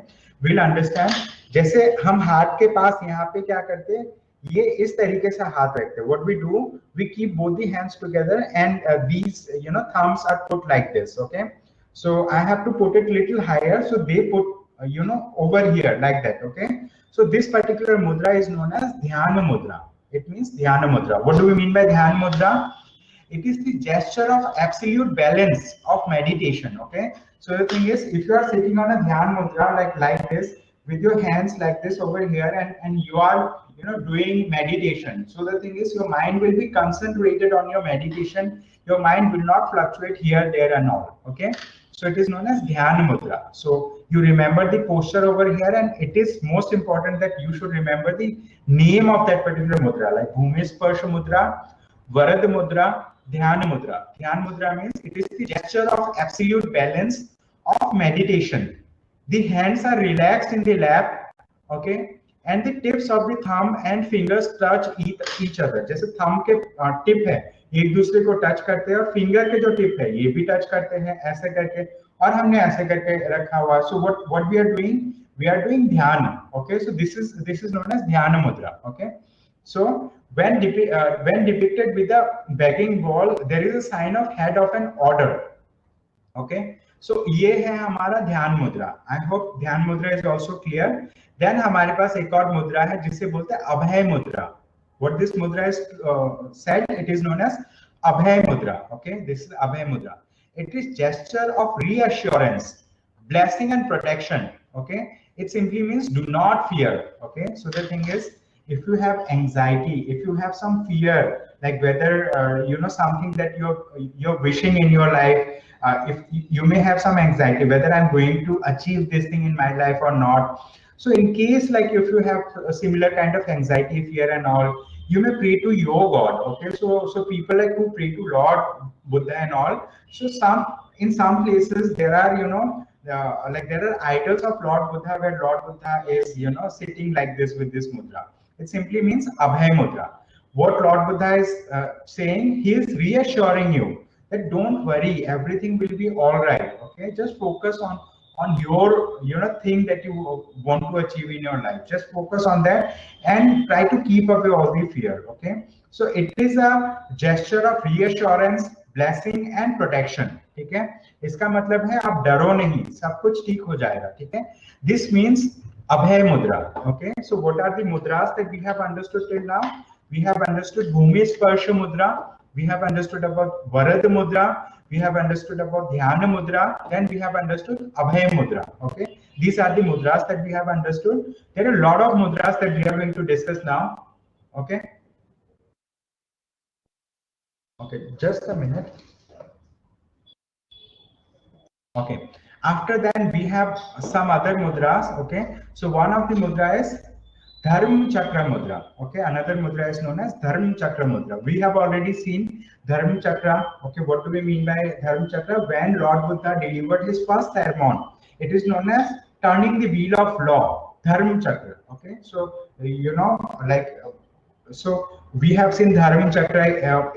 will understand. जैसे हम हाथ के पास यहाँ पे क्या करते हैं, ये इस तरीके से हाथ रखते हैं. What we do, we keep both the hands together and these thumbs are put like this. Okay, so I have to put it little higher, so they put over here like that. Okay, so this particular mudra is known as dhyana mudra. It means dhyana mudra. What do we mean by dhyana mudra? It is the gesture of absolute balance of meditation. Okay, so the thing is, if you are sitting on a dhyana mudra like this, with your hands like this over here, and you are doing meditation, so the thing is, your mind will be concentrated on your meditation. Your mind will not fluctuate here, there and all. Okay, so it is known as dhyana mudra. So you remember the posture over here, and it is most important that you should remember the name of that particular mudra, like bhumi sparsha mudra, varad mudra, dhyana mudra. Dhyana mudra means it is the gesture of absolute balance of meditation. The hands are relaxed in the lap. Okay, and the tips of the thumb and fingers touch each other. जैसे thumb के tip है, एक दूसरे को touch करते हैं, और finger के जो टिप है ये भी टच करते हैं ऐसे करके, और हमने ऐसे करके रखा हुआ. So what we are doing, we are doing dhyana. Okay, so this is known as dhyana mudra. Okay, so when depicted with a begging bowl, there is a sign of head of an order. Okay, so ये है हमारा ध्यान मुद्रा. I hope ध्यान मुद्रा is also clear. Then हमारे पास एक और मुद्रा है जिसे बोलते हैं अभय मुद्रा. What this mudra is said, it is known as Abhay Mudra. Okay, this is Abhay Mudra. It is gesture of reassurance, blessing and protection. Okay, it simply means do not fear. Okay, so the thing is, if you have anxiety, if you have some fear, like whether something that you're wishing in your life, if you may have some anxiety whether I'm going to achieve this thing in my life or not. So in case like if you have a similar kind of anxiety, fear and all, you may pray to your God. Okay, so people like who pray to Lord Buddha and all. So in some places there are like there are idols of Lord Buddha, where Lord Buddha is sitting like this with this mudra. It simply means Abhay Mudra. What Lord Buddha is saying, he is reassuring you that don't worry, everything will be all right. Okay, just focus on your thing that you want to achieve in your life. Just focus on that and try to keep away all the fear. Okay, so it is a gesture of reassurance, blessing and protection. ठीक है, इसका मतलब है आप डरो नहीं, सब कुछ ठीक हो जाएगा. ठीक है, this means Abhay Mudra. Okay, so what are the mudras that we have understood till now? We have understood Bhumi Sparsha Mudra, we have understood about Varad Mudra, we have understood about Dhyana Mudra, then we have understood Abhay Mudra. Okay, these are the mudras that we have understood. There are a lot of mudras that we are going to discuss now. Okay, just a minute. Okay, after that we have some other mudras. Okay, so one of the mudra is Dharma Chakra Mudra. Okay, another mudra is known as Dharma Chakra Mudra. We have already seen Dharma Chakra. Okay, what do we mean by Dharma Chakra? When Lord Buddha delivered his first sermon, it is known as turning the wheel of law, Dharma Chakra. Okay, so so we have seen Dharma Chakra.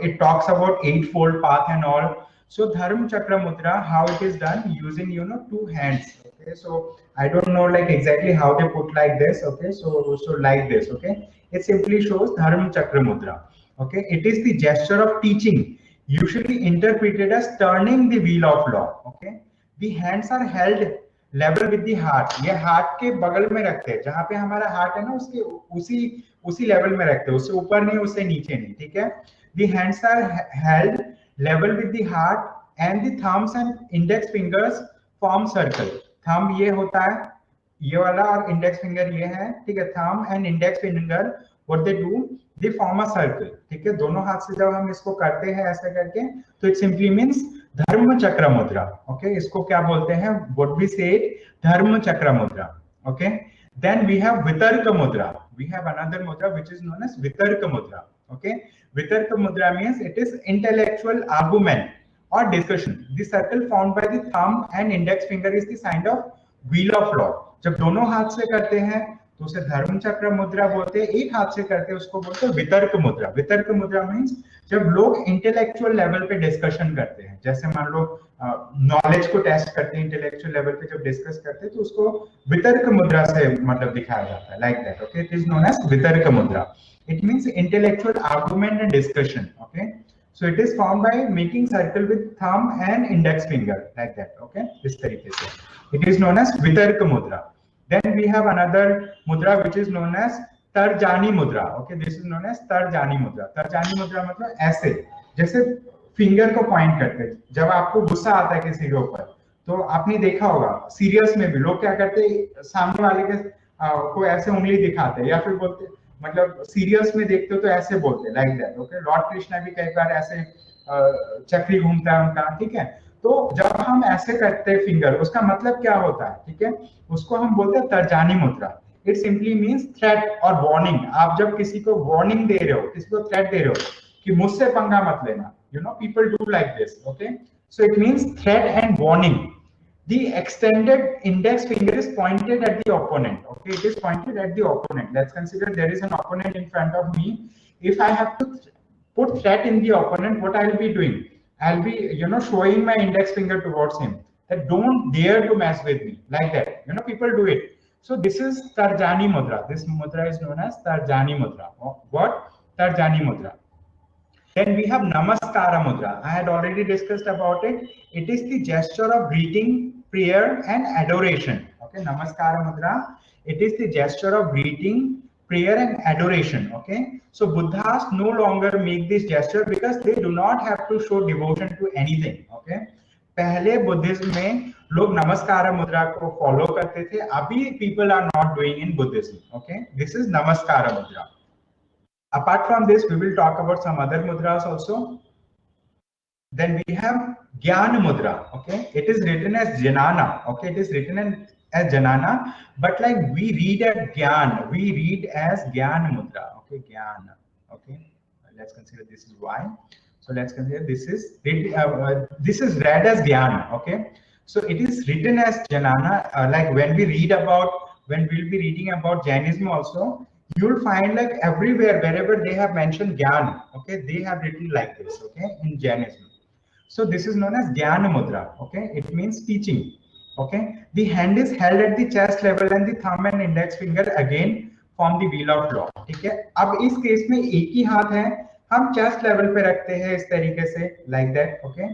It talks about eightfold path and all. So dharma chakra mudra, how it is done using two hands. Okay, so I don't know like exactly how they put like this. Okay, so like this. Okay, it simply shows dharma chakra mudra. Okay, it is the gesture of teaching, usually interpreted as turning the wheel of law. Okay, the hands are held level with the heart. ये heart के बगल में रखते हैं, जहां पे हमारा heart है ना उसके उसी उसी लेवल में रखते हैं, उससे ऊपर नहीं उससे नीचे नहीं. ठीक है, the hands are held level with the heart and the thumbs and index fingers form circle. thumb ये होता है ये वाला और index finger ये है. ठीक है, thumb and index finger what they do, they form a circle. ठीक है, दोनों हाथ से जब हम इसको करते हैं ऐसे करके तो it simply means धर्म चक्र मुद्रा. ओके, इसको क्या बोलते हैं, what we say धर्म चक्र मुद्रा. Okay, then we have vitark mudra. We have another mudra which is known as vitark mudra. Okay, vitark mudra means it is intellectual argument or discussion. The circle formed by the thumb and index finger is the sign of wheel of law. जब दोनों हाथ से करते हैं तो उसे धर्म चक्र मुद्रा बोलते हैं, एक हाथ से करते हैं उसको बोलते हैं वितर्क मुद्रा. वितर्क मुद्रा मीन्स जब लोग इंटेलेक्चुअल लेवल पे डिस्कशन करते हैं, जैसे मान लो नॉलेज को टेस्ट करते हैं इंटेलेक्चुअल लेवल पे जब डिस्कस करते हैं तो उसको वितर्क मुद्रा से मतलब दिखाया जाता है, like that. Okay, it is known as vitarka mudra. It means intellectual argument and discussion. Okay, so it is formed by making circle with thumb and index finger like that. Okay, इस तरीके से it is known as vitark mudra. Then we have another mudra which is known as tarjani mudra. Okay, this is known as tarjani mudra. tarjani mudra मतलब ऐसे जैसे finger को point करते हैं. जब आपको गुस्सा आता है किसी के ऊपर तो आपने देखा होगा सीरियस में भी लोग क्या करते हैं, सामने वाले के को ऐसे उंगली दिखाते हैं या फिर बोलते मतलब सीरियस में देखते हो तो ऐसे बोलते हैं, like that. Okay, Lord Krishna भी कई बार ऐसे चक्री घूमता है उनका. ठीक है, तो जब हम ऐसे करते हैं फिंगर उसका मतलब क्या होता है. ठीक है, उसको हम बोलते हैं तर्जानी मुद्रा. इट सिंपली मींस थ्रेट और वार्निंग. आप जब किसी को वार्निंग दे रहे हो, किसी को थ्रेट दे रहे हो कि मुझसे पंगा मत लेना, people do like this. Okay, so it means threat and warning. The extended index finger is pointed at the opponent. Okay, it is pointed at the opponent. Let's consider there is an opponent in front of me. If I have to put threat in the opponent, what I'll be doing? I'll be, showing my index finger towards him. That don't dare to mess with me, like that. People do it. So this is Tarjani mudra. This mudra is known as Tarjani mudra. What? Tarjani mudra. Then we have Namaskara mudra. I had already discussed about it. It is the gesture of greeting, prayer and adoration. Okay, Namaskara mudra. It is the gesture of greeting, prayer and adoration. Okay, so Buddhas no longer make this gesture because they do not have to show devotion to anything. Okay, पहले Buddhism में लोग नमस्कार मुद्रा को follow करते थे, अभी people are not doing in Buddhism. Okay, this is Namaskara mudra. Apart from this, we will talk about some other mudras also. Then we have Jnana mudra. Okay, it is written as Jnana. Okay, it is written as Jnana, but like we read as Gyan, we read as Jnana mudra. Okay, Jnana. Okay, let's consider this is why. So let's consider this is read as Jnana. Okay, so it is written as Jnana. Like when we'll be reading about Jainism also, you'll find like everywhere wherever they have mentioned Gyan, okay, they have written like this. Okay, in Jainism. So this is known as Jnana mudra. Okay, it means teaching. Okay, the hand is held at the chest level and the thumb and index finger again form the wheel of law. ठीक है, अब इस case में एक ही हाथ है, हम chest level पे रखते हैं इस तरीके से, लाइक दैट. ओके,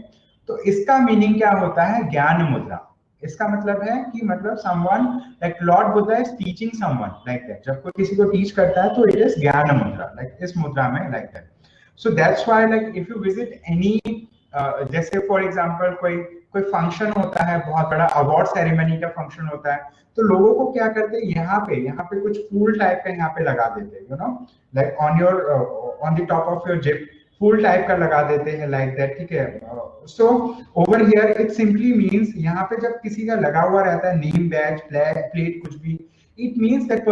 तो इसका मीनिंग क्या होता है ज्ञान मुद्रा. इसका मतलब है कि मतलब someone like Lord Buddha is teaching someone like that. जब कोई किसी को टीच करता है तो it is ज्ञान मुद्रा, like इस मुद्रा में like that. So that's why like if you visit any जैसे फॉर एग्जांपल कोई फंक्शन होता है, बहुत बड़ा अवार्ड सेरेमनी का फंक्शन होता है, तो लोगों को क्या करते हैं यहाँ पे कुछ फूल टाइप का यहाँ पे लगा देते हैं, like on the top of your zip फूल टाइप का लगा देते हैं, लाइक दैट. ठीक है, so over here it simply means यहाँ पे जब किसी का लगा हुआ रहता है नेम बैज प्लेट कुछ भी, it means that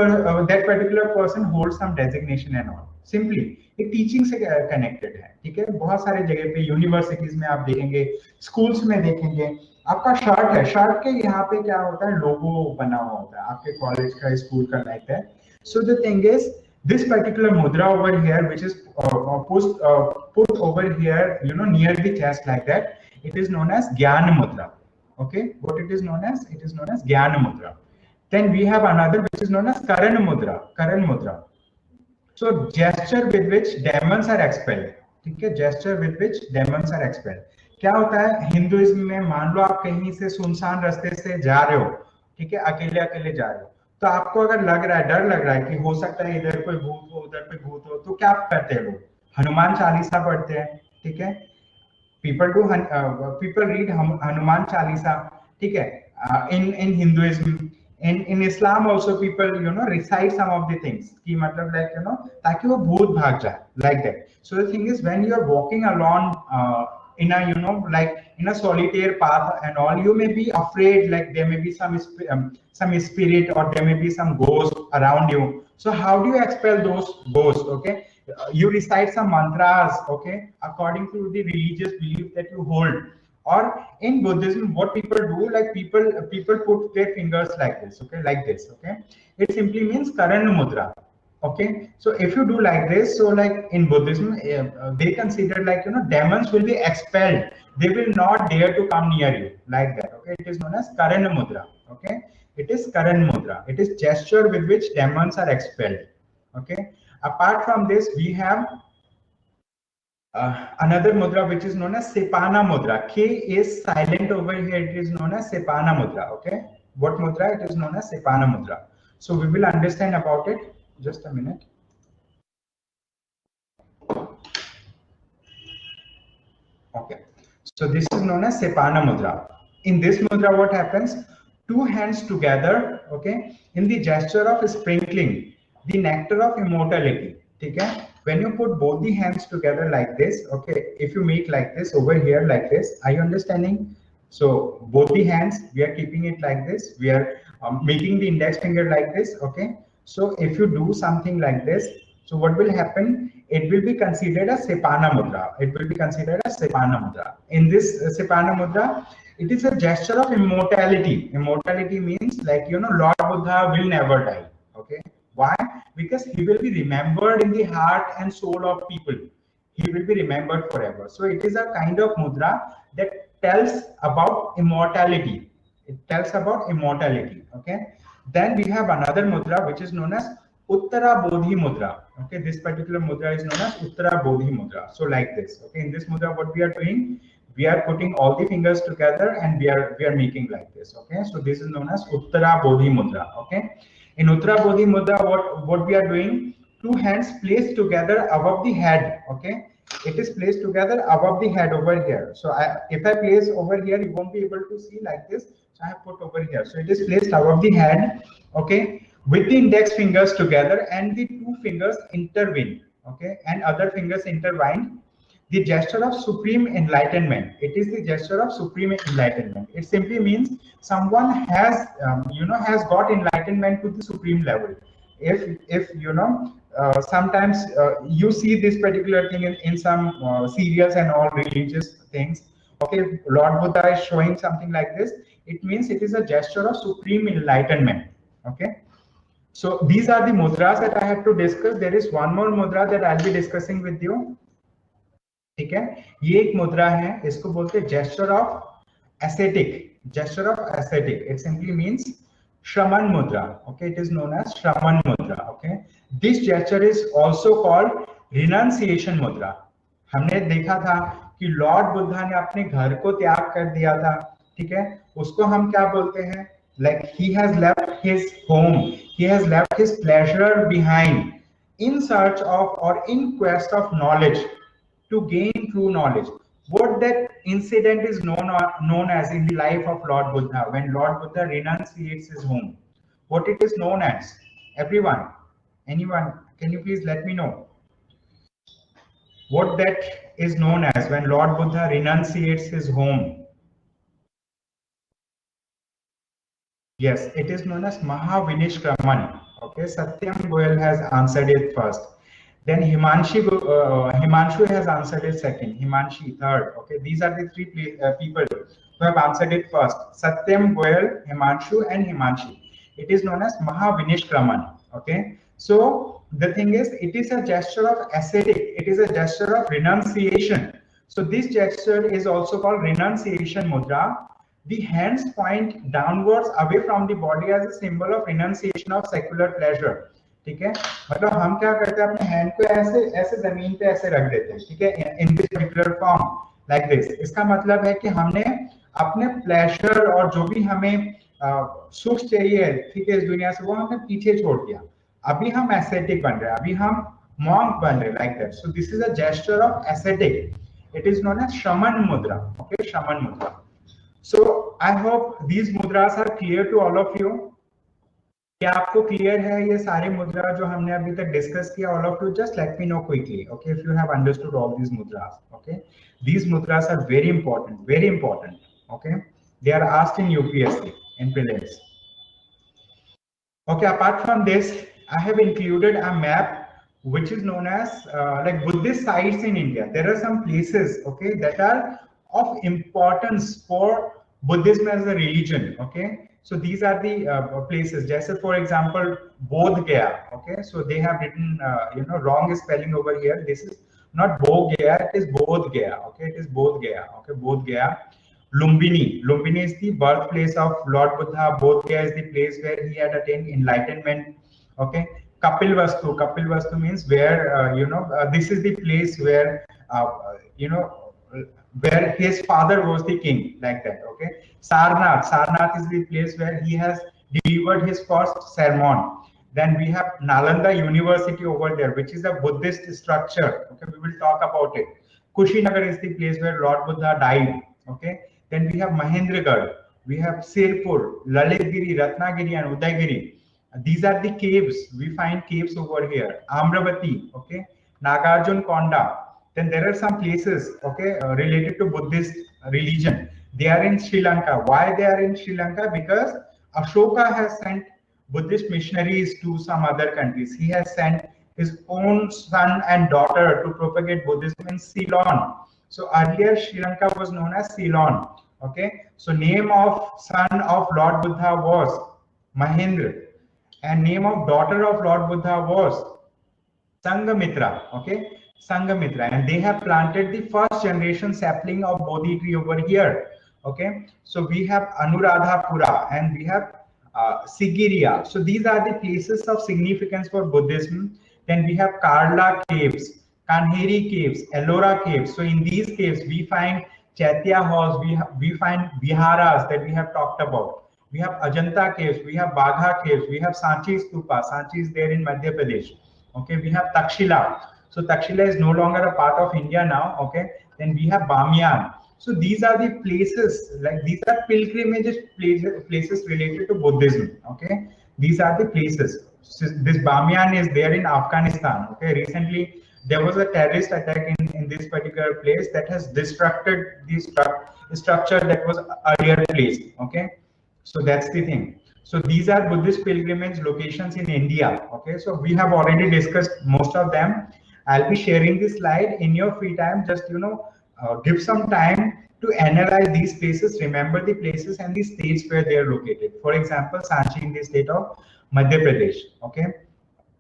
that particular person holds some designation and all. Simply ये टीचिंग से कनेक्टेड है. ठीक है, बहुत सारे जगह पे यूनिवर्सिटीज में आप देखेंगे, स्कूल्स में देखेंगे, आपका शर्ट है, शर्ट के यहाँ पे क्या होता है लोगो बना हुआ होता है आपके कॉलेज का स्कूल का, like that. So the thing is this particular mudra over here which is put over here near the chest like that, it is known as Gyan Mudra. Okay, what it is known as? It is known as Gyan Mudra. Then we have another which is known as Karan Mudra. Karan Mudra. So gesture with which demons are expelled. ठीक है, gesture with which demons are expelled. क्या होता है Hinduism में? मान लो आप कहीं से सुनसान रास्ते से जा रहे हो, ठीक है, अकेले अकेले जा रहे हो, तो आपको अगर लग रहा है, डर लग रहा है कि हो सकता है इधर कोई भूत हो, उधर कोई भूत हो, तो क्या करते हैं लोग? हनुमान चालीसा पढ़ते हैं, ठीक है, people read Hanuman Chalisa, ठीक है, in Hinduism, in Islam also people recite some of the things कि मतलब like ताकि वो भूत भाग जाए, like that. So the thing is, when you are walking along in a like in a solitary path and all, you may be afraid like there may be some spirit or there may be some ghost around you. So how do you expel those ghosts? Okay, you recite some mantras, okay, according to the religious belief that you hold. Or in Buddhism, what people do, like people put their fingers like this, okay, like this, okay. It simply means Karan Mudra. Okay, so if you do like this, so like in Buddhism, they consider like demons will be expelled. They will not dare to come near you, like that. Okay, it is known as Karan Mudra. Okay, it is Karan Mudra. It is gesture with which demons are expelled. Okay. Apart from this, we have another mudra which is known as Sepana Mudra. K is silent over here. It is known as Sepana Mudra. Okay, what mudra? It is known as Sepana Mudra. So we will understand about it. Just a minute. Okay, so this is known as Sepana Mudra. In this mudra, what happens? Two hands together, okay, in the gesture of sprinkling the nectar of immortality. Okay, when you put both the hands together like this, okay, if you make like this over here like this, are you understanding? So both the hands, we are keeping it like this. We are making the index finger like this. Okay, so if you do something like this, so what will happen? It will be considered as Sepana Mudra. It will be considered as Sepana Mudra. In this Sepana Mudra, it is a gesture of immortality. Immortality means like Lord Buddha will never die. Okay, why? Because he will be remembered in the heart and soul of people. He will be remembered forever. So it is a kind of mudra that tells about immortality. It tells about immortality. Okay. Then we have another mudra which is known as Uttara Bodhi Mudra. Okay, this particular mudra is known as Uttara Bodhi Mudra. So like this. Okay, in this mudra, what we are doing, we are putting all the fingers together and we are making like this. Okay, so this is known as Uttara Bodhi Mudra. Okay, in Uttara Bodhi Mudra, what we are doing, two hands placed together above the head. Okay, it is placed together above the head over here. So if I place over here, you won't be able to see like this. So I have put over here. So it is placed above the head. Okay, with the index fingers together and the two fingers intertwined. Okay, and other fingers intertwined. The gesture of supreme enlightenment. It is the gesture of supreme enlightenment. It simply means someone has has got enlightenment to the supreme level. If sometimes you see this particular thing in some serials and all religious things. Okay, Lord Buddha is showing something like this. It means it is a gesture of supreme enlightenment. Okay, so these are the mudras that I have to discuss. There is one more mudra that I'll be discussing with you. ठीक है, ये एक मुद्रा है, इसको बोलते हैं gesture of ascetic. Gesture of ascetic. It simply means Shraman Mudra. Okay, it is known as Shraman Mudra. Okay, this gesture is also called renunciation mudra. हमने देखा था कि लॉर्ड बुद्धा ने अपने घर को त्याग कर दिया था. ठीक है, उसको हम क्या बोलते हैं? Like he has left his home, he has left his pleasure behind in search of or in quest of knowledge, to gain true knowledge. What that incident is known as in the life of Lord Buddha, when Lord Buddha renunciates his home, what it is known as? Everyone, anyone, can you please let me know what that is known as when Lord Buddha renunciates his home? Yes, it is known as Mahavinishkraman. Okay, Satyam Goel has answered it first. Then Himanshu has answered it second. Himanshi third. Okay, these are the three people who have answered it first. Satyam, Goel, Himanshu, and Himanshi. It is known as Mahavinishkraman. Okay, so the thing is, it is a gesture of ascetic. It is a gesture of renunciation. So this gesture is also called renunciation mudra. The hands point downwards away from the body as a symbol of renunciation of secular pleasure. ठीक है, मतलब हम क्या करते हैं, अपने hand को ऐसे ऐसे जमीन पे ऐसे रख देते हैं, ठीक है, in this particular form like this. इसका मतलब है कि हमने अपने प्लेजर और जो भी हमें सुख चाहिए, ठीक है, इस दुनिया से, वो हमने पीछे छोड़ दिया. अभी हम एस्थेटिक बन रहे हैं, अभी हम मॉन्क बन रहे हैं, like that. So this is a gesture of aesthetic. It is known as Shaman Mudra. Okay, Shaman Mudra. So I hope these mudras are clear to all of you. क्या आपको क्लियर है ये सारे मुद्रा जो हमने अभी तक डिस्कस किया? All of you just let me know quickly. Okay, if you have understood all these mudras. Okay, these mudras are very important, very important. Okay, they are asked in UPSC in prelims. Okay, apart from this, I have included a map which is known as like Buddhist sites in India. There are some places, okay, that are of importance for Buddhism as a religion. Okay, so these are the places. Just for example, Bodh Gaya. Okay, so they have written wrong spelling over here. This is not Bodh Gaya, it is Bodh Gaya. Okay, it is Bodh Gaya. Okay, Bodh Gaya. Lumbini. Lumbini is the birthplace of Lord Buddha. Bodh Gaya is the place where he had attained enlightenment. Okay. Kapilvastu. Kapilvastu means where this is the place where where his father was the king, like that. Okay. Sarnath. Sarnath is the place where he has delivered his first sermon. Then we have Nalanda University over there, which is a Buddhist structure. Okay, we will talk about it. Kushinagar is the place where Lord Buddha died. Okay. Then we have Mahendragarh. We have Sirpur, Lalitgiri, Ratnagiri, and Udaygiri. These are the caves. We find caves over here. Amravati, okay, Nagarjun Konda. Then there are some places, okay, related to Buddhist religion. They are in Sri Lanka. Why they are in Sri Lanka? Because Ashoka has sent Buddhist missionaries to some other countries. He has sent his own son and daughter to propagate Buddhism in Ceylon. So earlier Sri Lanka was known as Ceylon. Okay, so name of son of Lord Buddha was Mahendra, and name of daughter of Lord Buddha was Sanghamitra. Okay, Sanghamitra, and they have planted the first generation sapling of Bodhi tree over here. Okay, so we have Anuradhapura and we have Sigiriya. So these are the places of significance for Buddhism. Then we have Karla caves, Kanheri caves, Ellora caves. So in these caves we find Chaitya halls, we find viharas that we have talked about. We have Ajanta caves, we have Bagha caves, we have Sanchi Stupa. Sanchi is there in Madhya Pradesh. Okay, we have Takshila. So Takshila is no longer a part of India now. Okay, then we have Bamyan. So these are the places, like these are pilgrimage places related to Buddhism. Okay, these are the places. So this Bamyan is there in Afghanistan. Okay, recently there was a terrorist attack in this particular place that has disrupted the structure that was earlier placed. Okay, so that's the thing. So these are Buddhist pilgrimage locations in India. Okay, so we have already discussed most of them. I'll be sharing this slide in your free time. Just give some time to analyze these places, remember the places and the states where they are located. For example, Sanchi in the state of Madhya Pradesh. Okay,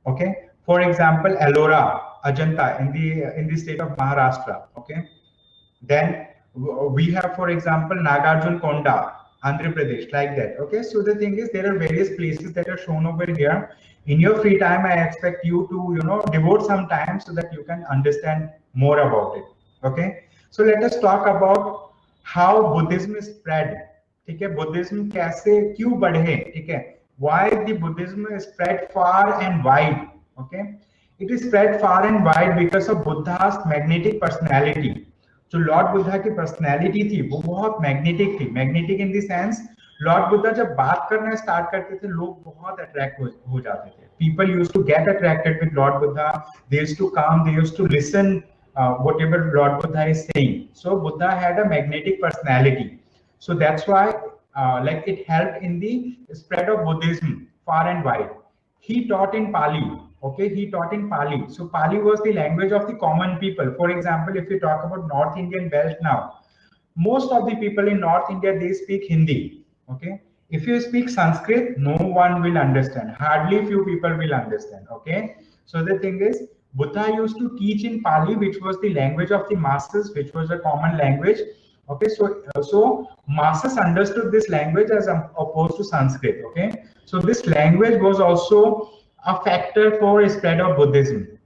okay. For example, Ellora, Ajanta in the state of Maharashtra. Okay, then we have, for example, Nagarjun Konda, Andhra Pradesh, like that. Okay, so the thing is, there are various places that are shown over here. In your free time, I expect you to devote some time so that you can understand more about it. Okay, so let us talk about how Buddhism is spread. ठीक है, Buddhism कैसे क्यों बढ़े? ठीक है, why the Buddhism is spread far and wide. Okay, it is spread far and wide because of Buddha's magnetic personality. जो Lord Buddha की personality थी वो बहुत मैग्नेटिक थी. Magnetic in the sense, Lord Buddha जब बात करना स्टार्ट करते थे लोग बहुत अट्रैक्ट हो जाते थे. People used to get attracted with Lord Buddha. They used to come, they used to listen whatever Lord Buddha is saying. So Buddha had a magnetic personality. So that's why like it helped in the spread of Buddhism far and wide. He taught in Pali. Okay, he taught in Pali. So Pali was the language of the common people. For example, if we talk about North Indian belt now, most of the people in North India, they speak Hindi. Okay, if you speak Sanskrit, no one will understand. Hardly few people will understand. Okay, so the thing is, Buddha used to teach in Pali, which was the language of the masses, which was a common language. Okay, so masses understood this language as opposed to Sanskrit. Okay, so this language was also a factor for spread of Buddhism,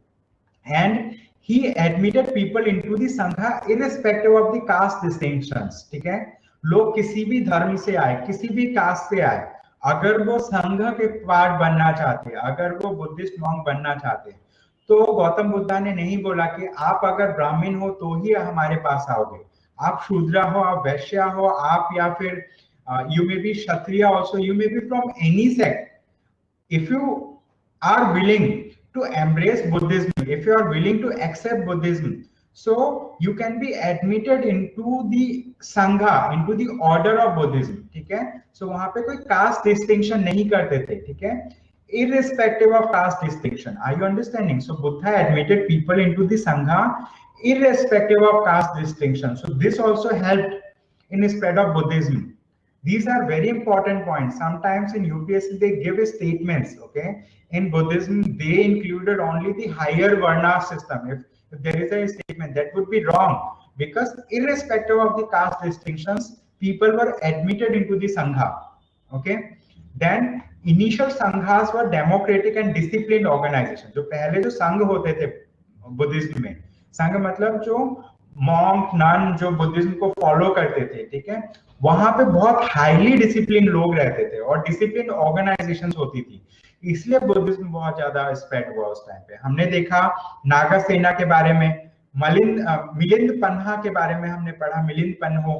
and he admitted people into the संघा irrespective of the caste distinctions. ठीक है, लोग किसी भी धर्म से आए, किसी भी कास्ट से आए, अगर वो संघ के पार्ट बनना चाहते, अगर वो बुद्धिस्ट मॉन्क बनना चाहते, तो गौतम बुद्धा ने नहीं बोला कि आप अगर ब्राह्मण हो तो ही हमारे पास आओगे, आप शूद्र हो, आप वैश्य हो, आप या फिर you may be Kshatriya also, you may be from any sect. If you are willing to embrace Buddhism, if you are willing to accept Buddhism, so you can be admitted into the Sangha, into the order of Buddhism. ठीक है, so वहां पे कोई caste distinction नहीं करते थे. ठीक है, irrespective of caste distinction. Are you understanding? So Buddha admitted people into the Sangha irrespective of caste distinction. So this also helped in the spread of Buddhism. These are very important points. Sometimes in UPSC they give statements. Okay, in Buddhism they included only the higher varna system. If there is a statement, that would be wrong, because irrespective of the caste distinctions, people were admitted into the sangha. Okay, then initial sanghas were democratic and disciplined organizations. जो पहले जो संघ होते थे Buddhism में, संघ मतलब जो मॉन्क नन जो बुद्धिज्म को फॉलो करते थे, ठीक है, वहां पे बहुत हाईली डिसिप्लिन लोग रहते थे और डिसिप्लिन ऑर्गेनाइजेशंस होती थी, इसलिए बुद्धिज्म बहुत ज्यादा स्प्रेड हुआ उस टाइम पे. हमने देखा नागा सेना के बारे में, मिलिंद पन्हा के बारे में हमने पढ़ा. मिलिंद पन्हो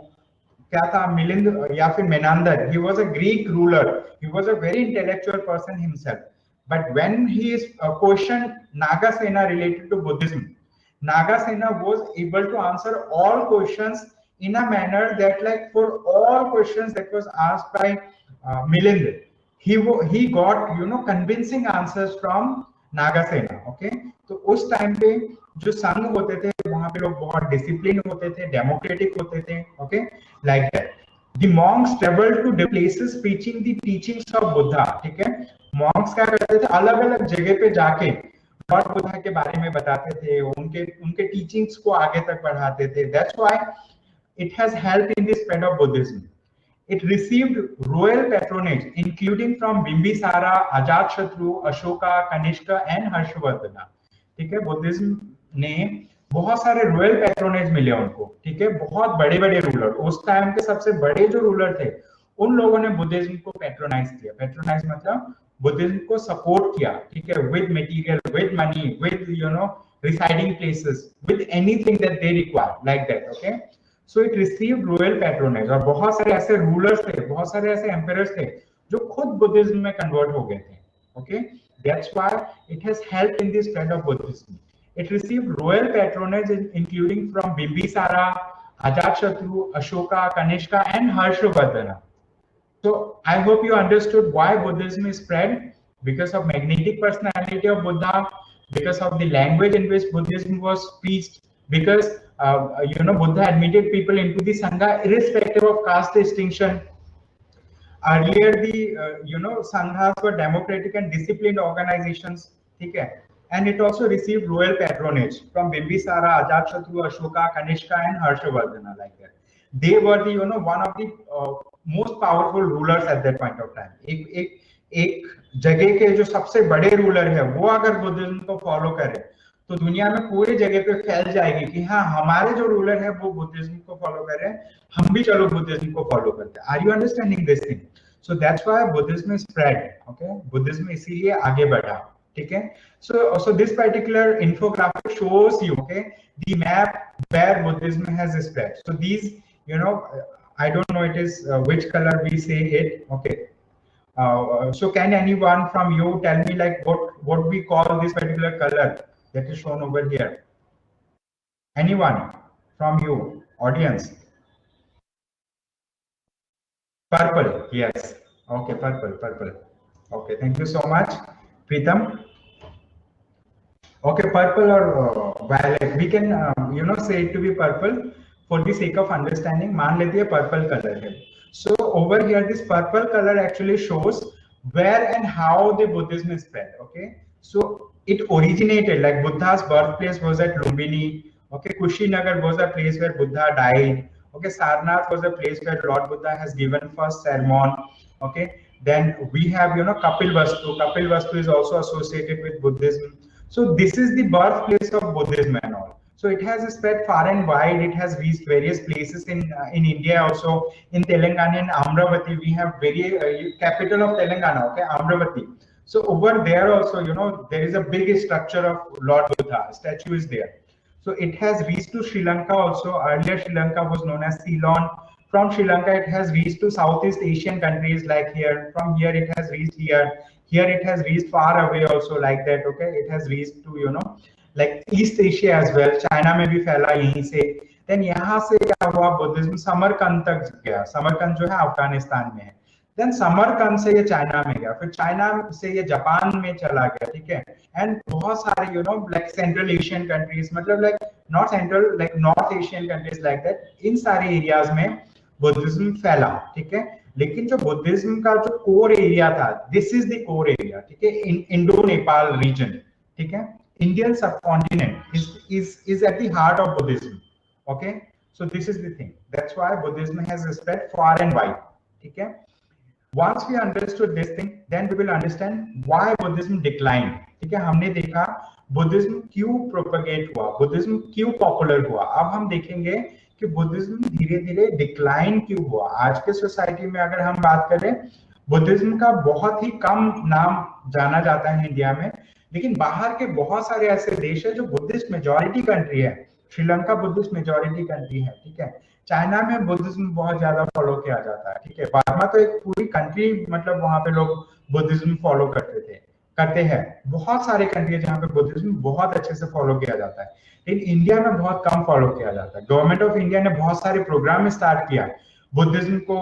क्या था? मिलिंद या फिर Menander, he was a Greek ruler, he was a very intellectual person himself, but when he is question Nagasena related to Buddhism, Nagasena was able to answer all questions in a manner that, like, for all questions that was asked by Milind, he got, you know, convincing answers from Nagasena. Okay, तो उस time पे जो संघ होते थे वहां पे लोग बहुत डिसिप्लिन होते थे, डेमोक्रेटिक होते थे. Okay, like that. The monks traveled to different places preaching the teachings of Buddha. ठीक है, monks क्या करते थे, अलग अलग जगह पे जाके लॉर्ड बुद्धा के बारे में बताते थे, उनके टीचिंग्स को आगे तक बढ़ाते थे. That's why it has helped in the spread of Buddhism. It received royal patronage, including from Bimbisara, Ajatashatru, Ashoka, Kanishka and Harshvardhana. ठीक है, बुद्धिज्म ने बहुत सारे रॉयल पैट्रोनेज मिले उनको. ठीक है, बहुत बड़े बड़े रूलर, उस टाइम के सबसे बड़े जो रूलर थे, उन लोगों ने बुद्धिज्म को पैट्रोनाइज किया. पैट्रोनाइज मतलब बुद्धिज्म को सपोर्ट किया. ठीक है, with material, with money, with you know residing places, with anything that they require, like that. Okay, so it received royal patronage. और बहुत सारे ऐसे रूलर्स थे, बहुत सारे ऐसे एम्परर्स थे जो खुद बुद्धिज्म में कन्वर्ट हो गए थे. Okay, that's why it has helped in the spread of Buddhism. It received royal patronage including from Bimbisara, Ajatashatru, Ashoka, Kanishka and Harshvardhana. So I hope you understood why Buddhism is spread, because of magnetic personality of Buddha, because of the language in which Buddhism was preached, because you know, Buddha admitted people into the Sangha irrespective of caste distinction. Earlier the you know, Sanghas were democratic and disciplined organizations. ठीक है, and it also received royal patronage from Bimbisara, Ajatashatru, Ashoka, Kanishka and Harshvardhana, like that. They were the, you know, one of the most powerful rulers at that point of time. एक जगह के जो सबसे बड़े ruler है, वो अगर Buddhism को फॉलो करे तो दुनिया में पूरे जगह पे फैल जाएगी कि हाँ, हमारे जो रूलर है वो बुद्धिज्म को फॉलो कर रहे हैं, हम भी चलो बुद्धिज्म को फॉलो करते हैं. Are you understanding this thing? So that's why Buddhism is spread. Okay, Buddhism इसीलिए आगे बढ़ा. ठीक है, so this particular infographic shows you, okay, the map where Buddhism has spread. So these, you know, I don't know it is which color we say it. Okay, so can anyone from you tell me, like, what we call this particular color that is shown over here? Anyone from you, audience? Purple. Yes. Okay, purple. Okay, thank you so much, Pritam. Okay, purple or violet, we can you know, say it to be purple for the sake of understanding. मान लेते हैं purple color है. So over here this purple color actually shows where and how the Buddhism is spread. Okay, so it originated, like Buddha's birthplace was at Lumbini. Okay, Kushinagar was a place where Buddha died. Okay, Sarnath was a place where Lord Buddha has given first sermon. Okay, then we have, you know, Kapil Vastu. Kapil Vastu is also associated with Buddhism. So this is the birthplace of Buddhism and all. So it has spread far and wide. It has reached various places in India also. In Telangana, in Amravati, we have very capital of Telangana. Okay, Amravati. So over there also, you know, there is a big structure of Lord Buddha. Statue is there. So it has reached to Sri Lanka also. Earlier Sri Lanka was known as Ceylon. From Sri Lanka, it has reached to Southeast Asian countries like here. From here, it has reached here. Here, it has reached far away also like that. Okay, it has reached to, you know, like East Asia as well. China में भी फैला यहीं से. Then यहाँ से क्या हुआ, Buddhism Samarkand तक गया. समरकंद जो है अफगानिस्तान में है. देन समरकंद से ये चाइना में गया, फिर चाइना से ये जापान में चला गया. ठीक है, एंड बहुत सारे, you know, like central Asian countries, मतलब like not central, like north Asian countries like that, इन सारे एरियाज में बुद्धिज्म फैला. ठीक है, लेकिन जो बुद्धिज्म का जो कोर एरिया था, this is the core area. ठीक है, इन इंडो नेपाल रीजन. ठीक है, Indian subcontinent is at the heart of Buddhism. Okay, so this is the thing. That's why Buddhism has spread far and wide. ठीक है, once we understood this thing, then we will understand why Buddhism declined. ठीक है, हमने देखा Buddhism क्यों propagate हुआ, Buddhism क्यों popular हुआ. अब हम देखेंगे कि बुद्धिज्म धीरे धीरे डिक्लाइन क्यों हुआ. आज के सोसाइटी में अगर हम बात करें, बुद्धिज्म का बहुत ही कम नाम जाना जाता है इंडिया में, लेकिन बाहर के बहुत सारे ऐसे देश है जो बुद्धिस्ट मेजॉरिटी कंट्री है. श्रीलंका बुद्धिस्ट मेजॉरिटी कंट्री है. ठीक है, चाइना में बुद्धिज्म बहुत ज्यादा फॉलो किया जाता है. ठीक है, बर्मा तो एक पूरी कंट्री, मतलब वहां पे लोग बुद्धिज्म फॉलो करते हैं. बहुत सारे कंट्री है जहाँ पे बुद्धिज्म बहुत अच्छे से फॉलो किया जाता है, लेकिन इंडिया में बहुत कम फॉलो किया जाता है. गवर्नमेंट ऑफ इंडिया ने बहुत सारे प्रोग्राम स्टार्ट किया बुद्धिज्म को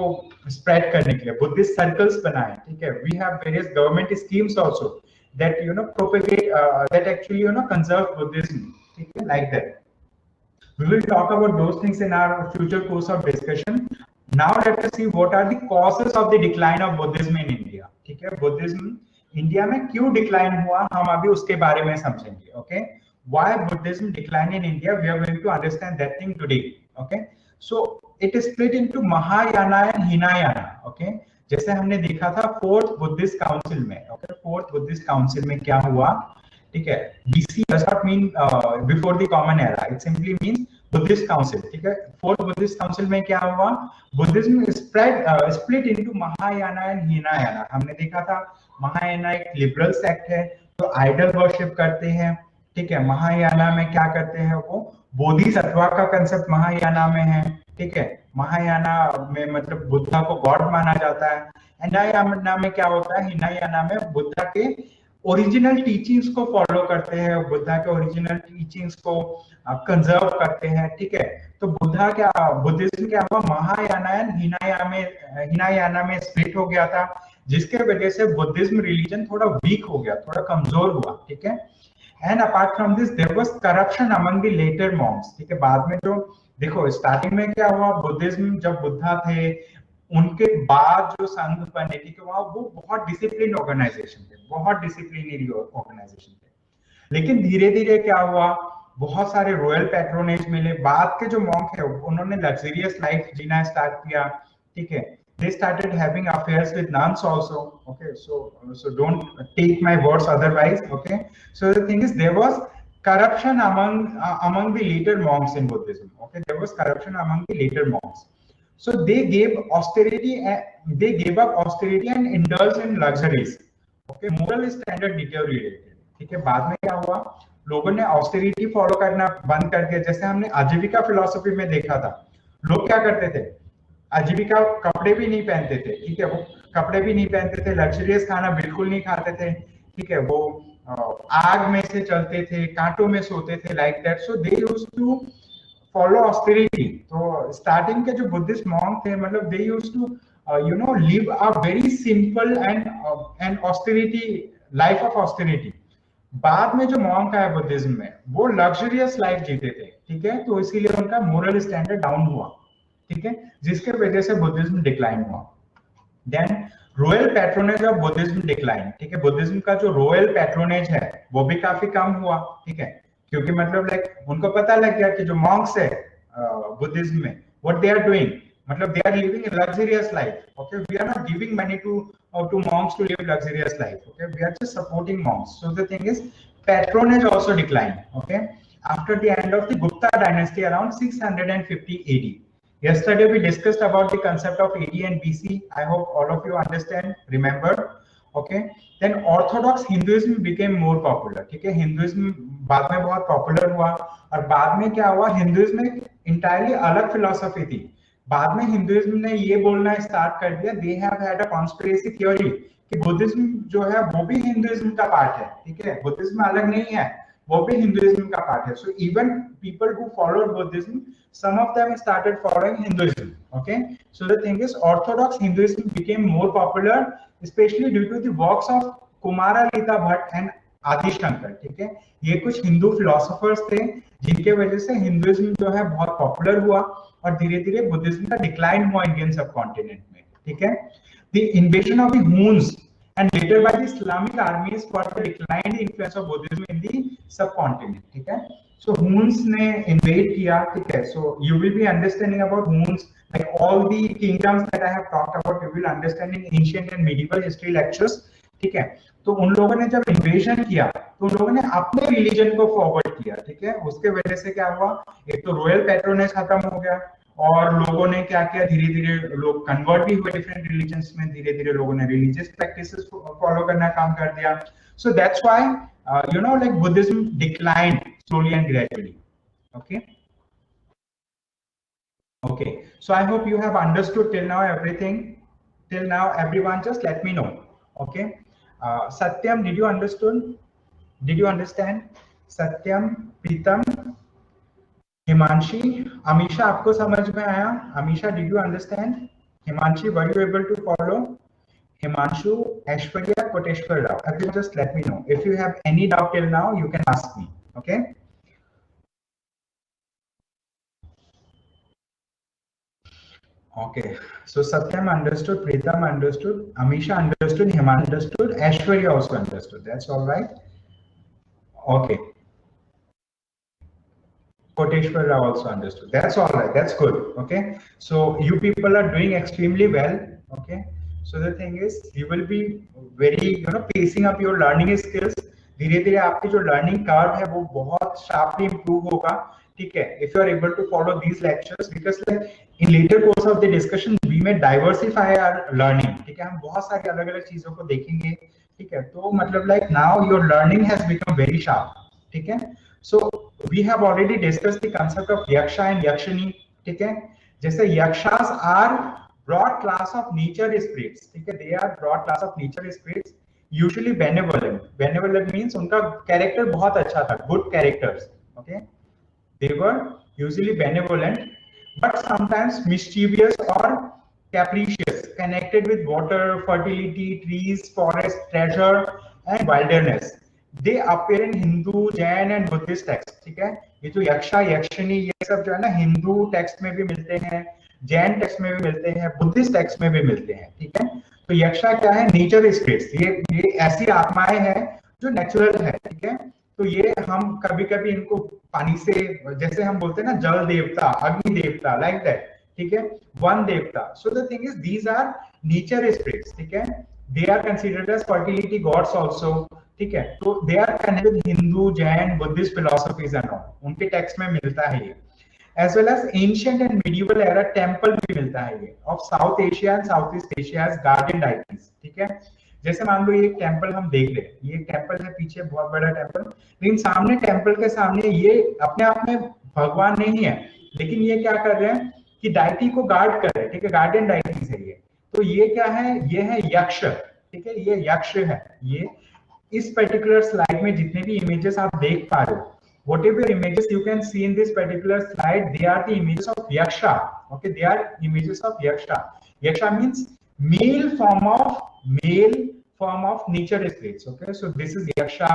स्प्रेड करने के लिए, बुद्धिस्ट सर्कल्स बनाए. ठीक है, we have various government schemes also that, you know, propagate, that actually, you know, conserve Buddhism. Okay, like that. We will talk about those things in our future course of discussion. Now let us see what are the causes of the decline of Buddhism in India. ठीक है, Buddhism India में क्यों decline हुआ, हम अभी उसके बारे में समझेंगे. Okay, why Buddhism declined in India, we are going to understand that thing today. Okay, so it is split into Mahayana and Hinayana. Okay, जैसे हमने देखा था फोर्थ बुद्धिस्ट काउंसिल में. ओके, फोर्थ बुद्धिस्ट काउंसिल में क्या हुआ. ठीक है, BC does not mean before the common era, it simply means Buddhist council. ठीक है, फोर्थ बुद्धिस्ट काउंसिल में क्या हुआ, Buddhism split into Mahayana and Hinayana. हमने देखा था महायाना एक लिबरल सेक्ट है, तो आइडल वर्शिप करते हैं. ठीक है, महायाना में क्या करते हैं, वो बोधिसत्वा का कंसेप्ट महायाना में है. ठीक है, महायाना में मतलब बुद्धा को गॉड माना जाता है. हिनायाना में क्या होता है, हिनायाना में बुद्धा के ओरिजिनल टीचिंग्स को फॉलो करते हैं, बुद्धा के ओरिजिनल टीचिंग्स को कंजर्व करते हैं. ठीक है, तो बुद्धा क्या, बुद्धिज्म क्या हुआ, महायाना एंड हिनायाना में स्प्लिट हो गया था, जिसके वजह से बुद्धिज्म रिलीजन थोड़ा वीक हो गया, थोड़ा कमजोर हुआ. ठीक है, and apart from this there was corruption among the later monks. ठीक है, बाद में जो देखो स्टार्टिंग में क्या हुआ, बुद्धिज्म जब बुद्धा थे उनके बाद जो संघ बने, ठीक है, वो बहुत डिसिप्लिन ऑर्गेनाइजेशन थे, बहुत डिसिप्लिनरी ऑर्गेनाइजेशन थे. लेकिन धीरे धीरे क्या हुआ, बहुत सारे रॉयल पैट्रोनेज मिले. बाद के जो मॉन्क है उन्होंने लग्जरियस लाइफ जीना स्टार्ट किया. ठीक है, they started having affairs with nuns also. Okay, so don't take my words otherwise. Okay, so the thing is, there was corruption among the later monks in Buddhism. Okay, there was corruption among the later monks. So they gave up austerity and indulged in luxuries. Okay, moral standard deteriorated. ठीक है, बाद में क्या हुआ, लोगों ने austerity follow करना बंद कर दिया. जैसे हमने आजीविका फिलॉसफी में देखा था, लोग क्या करते थे, आजीविका कपड़े भी नहीं पहनते थे. ठीक है, वो कपड़े भी नहीं पहनते थे, लग्जरियस खाना बिल्कुल नहीं खाते थे. ठीक है, वो आग में से चलते थे, कांटों में सोते थे, like that. So they used to follow austerity. तो स्टार्टिंग के जो बुद्धिस्ट मॉन्क थे, मतलब they used to you know live a very simple and austerity life of austerity. बाद में जो मॉन्क आया बुद्धिज्म में, वो लग्जरियस लाइफ जीते थे. ठीक है, तो इसीलिए उनका मोरल स्टैंडर्ड डाउन हुआ. ठीक है, जिसके वजह से बुद्धिज्म डिक्लाइन हुआ. Then royal patronage of Buddhism decline, ठीक है, बुद्धिज्म का जो रॉयल पैट्रोनेज है वो भी काफी कम हुआ, ठीक है, क्योंकि मतलब लाइक उनको पता लग गया कि जो मॉन्क्स है बुद्धिज्म में व्हाट दे आर डूइंग, मतलब they are living a luxurious life. Okay, we are not giving money to monks to live luxurious life. Okay, we are just supporting monks. So the thing is, patronage also declined. Okay, after the end of the Gupta dynasty around 650 AD. Yesterday we discussed about the concept of AD and BC. I hope all of you understand, remember. Okay, then Orthodox Hinduism became more popular. ठीक है, Hinduism बाद में बहुत popular हुआ, और बाद में क्या हुआ, Hinduism में entirely अलग philosophy थी. बाद में हिंदुइज्म ने ये बोलना स्टार्ट कर दिया, they have had a conspiracy theory कि बुद्धिज्म जो है वो भी हिंदुइज्म का पार्ट है, ठीक है, बुद्धिज्म अलग नहीं है, वो भी हिंदुइज्म का पार्ट है. So even people who followed Buddhism, some of them started following Hinduism. Okay, so the thing is, Orthodox Hinduism became more popular, especially due to the works of Kumaralita Bhatt and आदि शंकर. ठीक है, ये कुछ Hindu philosophers थे जिनके वजह से Hinduism जो है बहुत पॉपुलर हुआ, और धीरे धीरे बुद्धिज्म का डिक्लाइन हुआ इंडियन सबकॉन्टिनेंट में. ठीक है, the invasion of the Hund's and later by the Islamic आर्मीज for the decline the influence of Buddhism in the subcontinent. ठीक है, सो हुन्स ने इन्वेड किया. ठीक है, so you will be understanding about Hund's, like all the kingdoms that I have talked about, you will understand in ancient and medieval history lectures. ठीक है, तो उन लोगों ने जब इन्वेजन किया तो उन लोगों ने अपने रिलीजन को फॉरवर्ड किया. ठीक है, उसके वजह से क्या हुआ, एक तो रॉयल पैट्रोनेज खत्म हो गया, और लोगों ने क्या किया, धीरे धीरे लोग कन्वर्ट भी हुए डिफरेंट रिलीजन्स में, धीरे धीरे लोगों ने रिलीजियस प्रैक्टिसेस फॉलो करना काम कर दिया. सो that's why you know like Buddhism declined slowly and gradually. Okay, okay, so I hope you have understood till now everything. Till now everyone just let me know. Okay, Satyam, did you understand? Satyam, Pritam, Himanshi, Amisha, आपको समझ में आया? Amisha, did you understand? Himanshi, were you able to follow? Himanshu, Aishwarya, Koteshwar Rao, everyone just let me know. If you have any doubt till now, you can ask me. Okay, okay, so Satyam understood, Pritam understood, Amisha understood, Himan understood, Aishwarya also understood. That's all right. Okay, Koteshwar Rao also understood. That's all right. That's good. Okay, so you people are doing extremely well. Okay, so the thing is, you will be very pacing up your learning skills. धीरे धीरे आपकी जो learning curve है वो बहुत sharply improve होगा. ठीक है, if you are able to follow these lectures, because in later course of the discussion we may diversify our learning. ठीक है, हम बहुत सारी अलग अलग चीजों को देखेंगे. ठीक है, तो मतलब like now your learning has become very sharp. ठीक है, so we have already discussed the concept of yaksha and yakshini. ठीक है, जैसे yakshas are broad class of nature spirits. ठीक है, they are broad class of nature spirits, usually benevolent. Benevolent means उनका character बहुत अच्छा था, good characters. Okay, they were usually benevolent but sometimes mischievous or capricious, connected with water, fertility, trees, forest, treasure and wilderness. They appear in Hindu, Jain and Buddhist texts. ठीक है, ये जो यक्षा यक्षिणी ये सब जो है ना, हिंदू टेक्स्ट में भी मिलते हैं, जैन टेक्स्ट में भी मिलते हैं, बुद्धिस्ट टेक्स्ट में भी मिलते हैं. ठीक है, तो यक्षा क्या है, नेचर स्पिरिट्स. ये ऐसी आत्माएं हैं जो नेचुरल है. ठीक है, तो ये हम कभी कभी इनको पानी से, जैसे हम बोलते हैं ना, जल देवता, अग्नि देवता, लाइक दैट. ठीक है, वन देवता. So the thing is, these are nature spirits. ठीक है, they are considered as fertility gods also. ठीक है, तो they are connected with Hindu, Jain, Buddhist philosophies and all, उनके टेक्स्ट में मिलता है ये. As well as ancient and medieval era temple भी मिलता है ये, of South Asia and South East Asia as guardian deities. ठीक है, जैसे मान लो ये टेंपल हम देख रहे हैं, ये टेंपल है, पीछे बहुत बड़ा टेंपल, लेकिन सामने टेंपल के सामने ये अपने आप में भगवान नहीं है, लेकिन ये क्या कर रहे हैं कि डाइटी को गार्ड कर रहे हैं. ठीक है, गार्डियन डाइटीज है ये. तो ये क्या है, ये है यक्ष. ठीक है, ये यक्ष है. ये इस पर्टिकुलर स्लाइड में जितने भी इमेजेस आप देख पा रहे हो, whatever images you can see in this particular slide, they are the images of yaksha. Okay, they are images of yaksha. Yaksha means male form of nature spirits. Okay, so this is yaksha,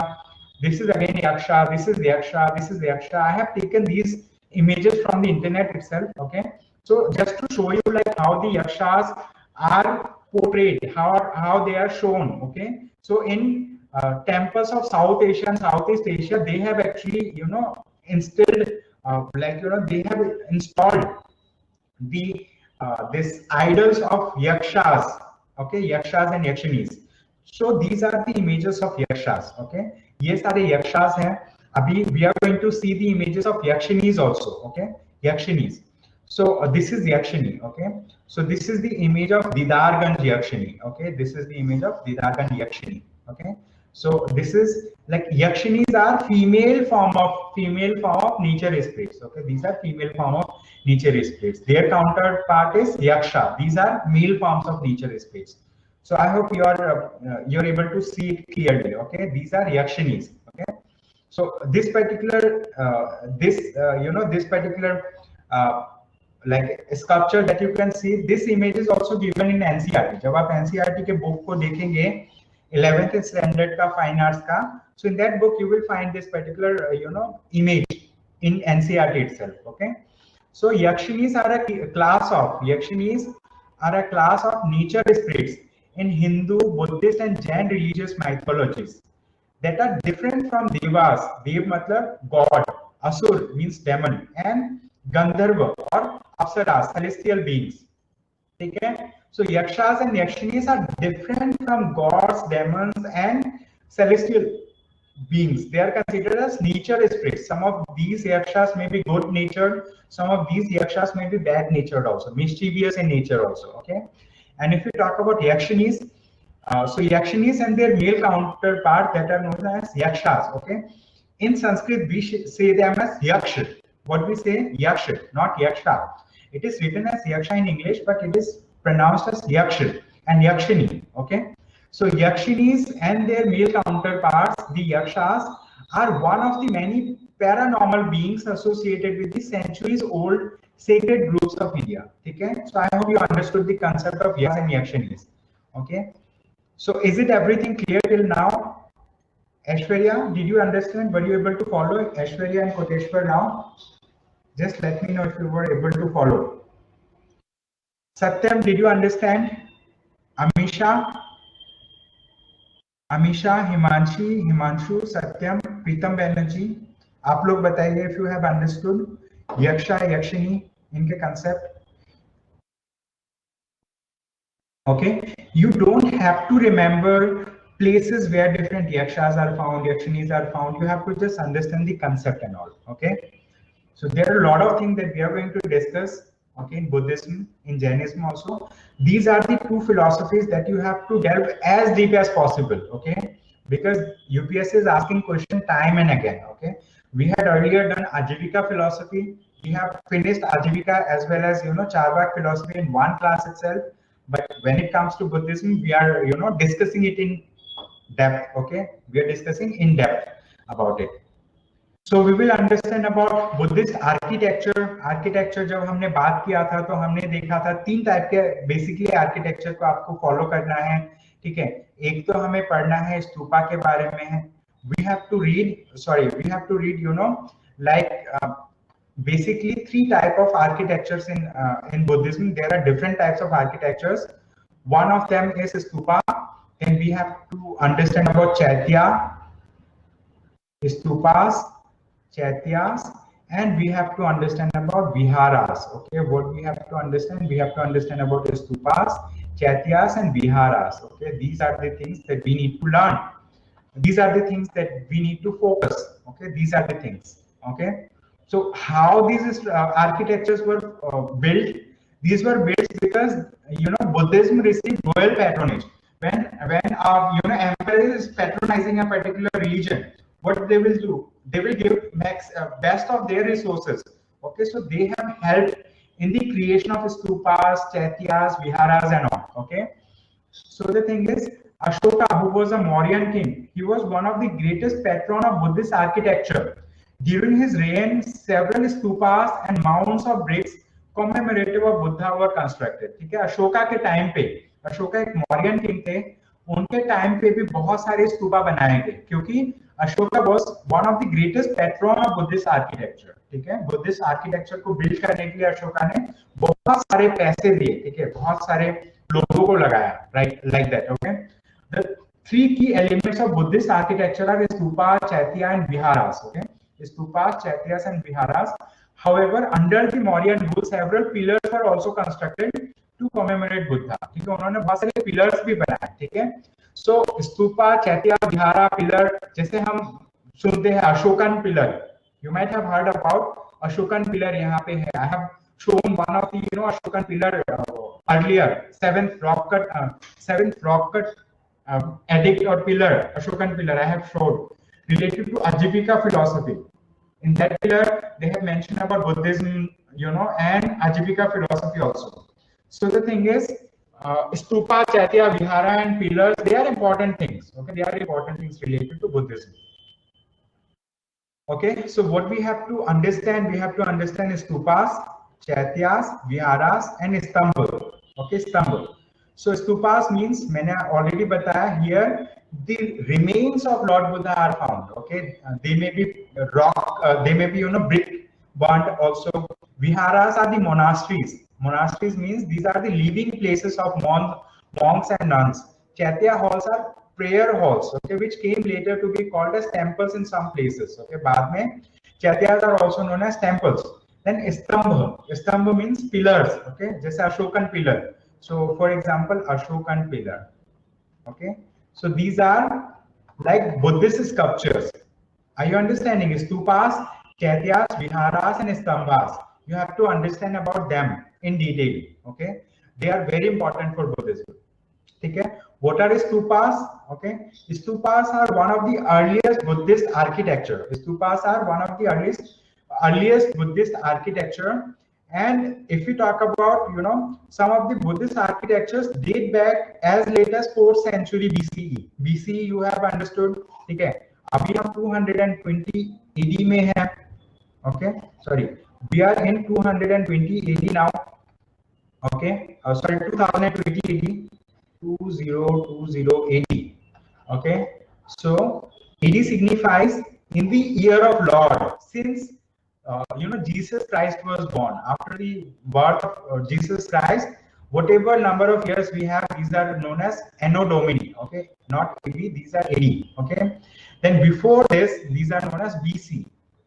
this is again yaksha, this is yaksha, this is yaksha. I have taken these images from the internet itself. Okay, so just to show you like how the yakshas are portrayed, how they are shown. Okay, so in temples of South Asia and Southeast Asia, they have actually, you know, instilled, like, you know, they have installed the this idols of yakshas. Okay, yakshas and yakshinis. So these are the images of yakshas. Okay, ये सारे yakshas हैं. अभी we are going to see the images of yakshinis also. Okay, yakshinis. So this is yakshini. Okay, so this is the image of Didarganj yakshini. Okay, this is the image of Didarganj yakshini. Okay, so this is like yakshinis are female form of nature spirits. Okay, these are female form of nature spirits. Their counterpart is yaksha. These are male forms of nature spirits. So I hope you're able to see it clearly. Okay, these are yakshinis. Okay, so this particular this particular like sculpture that you can see, this image is also given in NCERT. जब आप NCERT के book को देखेंगे 11th standard का fine arts का, so in that book you will find this particular image in NCERT itself. Okay, so yakshinis are a class of nature spirits in Hindu, Buddhist and Jain religious mythologies that are different from devas. Dev matlab god, asur means demon, and gandharva or apsaras, celestial beings. Okay, so yakshas and yakshinis are different from gods, demons and celestial beings. They are considered as nature spirits. Some of these yakshas may be good natured, some of these yakshas may be bad natured also, mischievous in nature also. Okay, and if we talk about yakshinis, so yakshinis and their male counterpart that are known as yakshas. Okay, in Sanskrit we say them as yaksha. What we say? Yaksha, not yaksha. It is written as yaksha in English, but it is pronounced as yaksha and yakshini. Okay, so yakshinis and their male counterparts, the yakshas, are one of the many paranormal beings associated with the centuries-old sacred groups of India. Okay, so I hope you understood the concept of yakshas and yakshinis. Okay, so is it everything clear till now? Aishwarya, did you understand? Were you able to follow Aishwarya and Koteshwar now? Just let me know if you were able to follow. Satyam, did you understand? Amisha, Himanshu, Satyam, Pritam Banerjee, आप लोग बताइए if you have understood yaksha, yakshini, इनके concept. Okay, you don't have to remember places where different yakshas are found, yakshinis are found. You have to just understand the concept and all. Okay, so there are a lot of things that we are going to discuss. Okay, in Buddhism, in Jainism also. These are the two philosophies that you have to delve as deep as possible. Okay, because UPSC is asking question time and again. Okay, we had earlier done Ajivika philosophy. We have finished Ajivika as well as Charvak philosophy in one class itself. But when it comes to Buddhism, we are discussing it in depth. Okay, we are discussing in depth about it. So we will understand about Buddhist architecture. Architecture जब हमने बात किया था तो हमने देखा था 3 type के बेसिकली आर्किटेक्चर को आपको फॉलो करना है. ठीक है, एक तो हमें पढ़ना है स्तूपा के बारे में है. We have to read like basically 3 type of architectures in Buddhism. There are different types of architectures. One of them is stupa. Then we have to understand about chaitya, stupas, chaityas, and we have to understand about viharas. Okay, what we have to understand? We have to understand about stupas, chaityas, and viharas. Okay, these are the things that we need to learn. These are the things that we need to focus. Okay, these are the things. Okay, so how these architectures were built? These were built because Buddhism received royal patronage. When emperor is patronizing a particular religion, what they will do? They will give best of their resources. Okay, so they have helped in the creation of stupas, chaityas, viharas, and all. Okay, so the thing is, Ashoka, who was a Mauryan king, he was one of the greatest patron of Buddhist architecture. During his reign, several stupas and mounds of bricks commemorative of Buddha were constructed. ठीक है, अशोका के time पे, अशोका एक Mauryan king थे, उनके time पे भी बहुत सारे स्तूपा बनाए गए क्योंकि Ashoka was one of the greatest pattern of Buddhist architecture. ठीक है, बुद्धिस्ट आर्किटेक्चर को बिल्ड करने के लिए अशोका ने बहुत सारे पैसे दिए. ठीक है, बहुत सारे लोगों को लगाया, right, like that. Okay, the three key elements of Buddhist architecture are stupas, chaitya and viharas. Okay, stupas, chaityas and viharas. However, under the Mauryan rule, several pillars are also constructed to commemorate Buddha. ठीक है, उन्होंने बहुत सारे pillars भी बनाए. ठीक है, so stupa, chaitya, vihara, pillar, जैसे हम सुनते हैं Ashokan pillar. You might have heard about Ashokan pillar. यहाँ पे है. I have shown one of the Ashokan pillar earlier. Seventh rock cut edict or pillar, Ashokan pillar. I have showed related to Ajivika philosophy. In that pillar, they have mentioned about Buddhism, and Ajivika philosophy also. So the thing is, stupa, chaitya, vihara, and pillars, they are important things. Okay, they are important things related to Buddhism. Okay, so what we have to understand stupas, chaityas, viharas, and stambha. Okay, stambha. So stupas means, मैंने already बताया here, the remains of Lord Buddha are found. Okay, they may be rock, they may be brick burnt also. Viharas are the monasteries. Monasteries means these are the living places of monks and nuns. Chaitya halls are prayer halls, okay, which came later to be called as temples in some places. Okay, बाद में chaityas are also known as temples. Then stambha means pillars. Okay, जैसे Ashokan pillar. So for example, Ashokan pillar. Okay, so these are like Buddhist sculptures. Are you understanding? Stupas, chaityas, viharas, and stambhas. You have to understand about them in detail. Okay, they are very important for Buddhism. Okay, what are stupas? Okay, stupas are one of the earliest Buddhist architecture. Stupas are one of the earliest Buddhist architecture. And if we talk about, some of the Buddhist architectures date back as late as 4th century BCE. BCE you have understood. ठीक है, अभी हम 220 AD में हैं. Okay, sorry, we are in 220 AD now. Okay, sorry, 2020 AD, 2020 AD. Okay, so AD signifies in the year of Lord, since Jesus Christ was born. After the birth of Jesus Christ, whatever number of years we have, these are known as Anno Domini. Okay, not AD, these are AD. Okay, then before this, these are known as BC,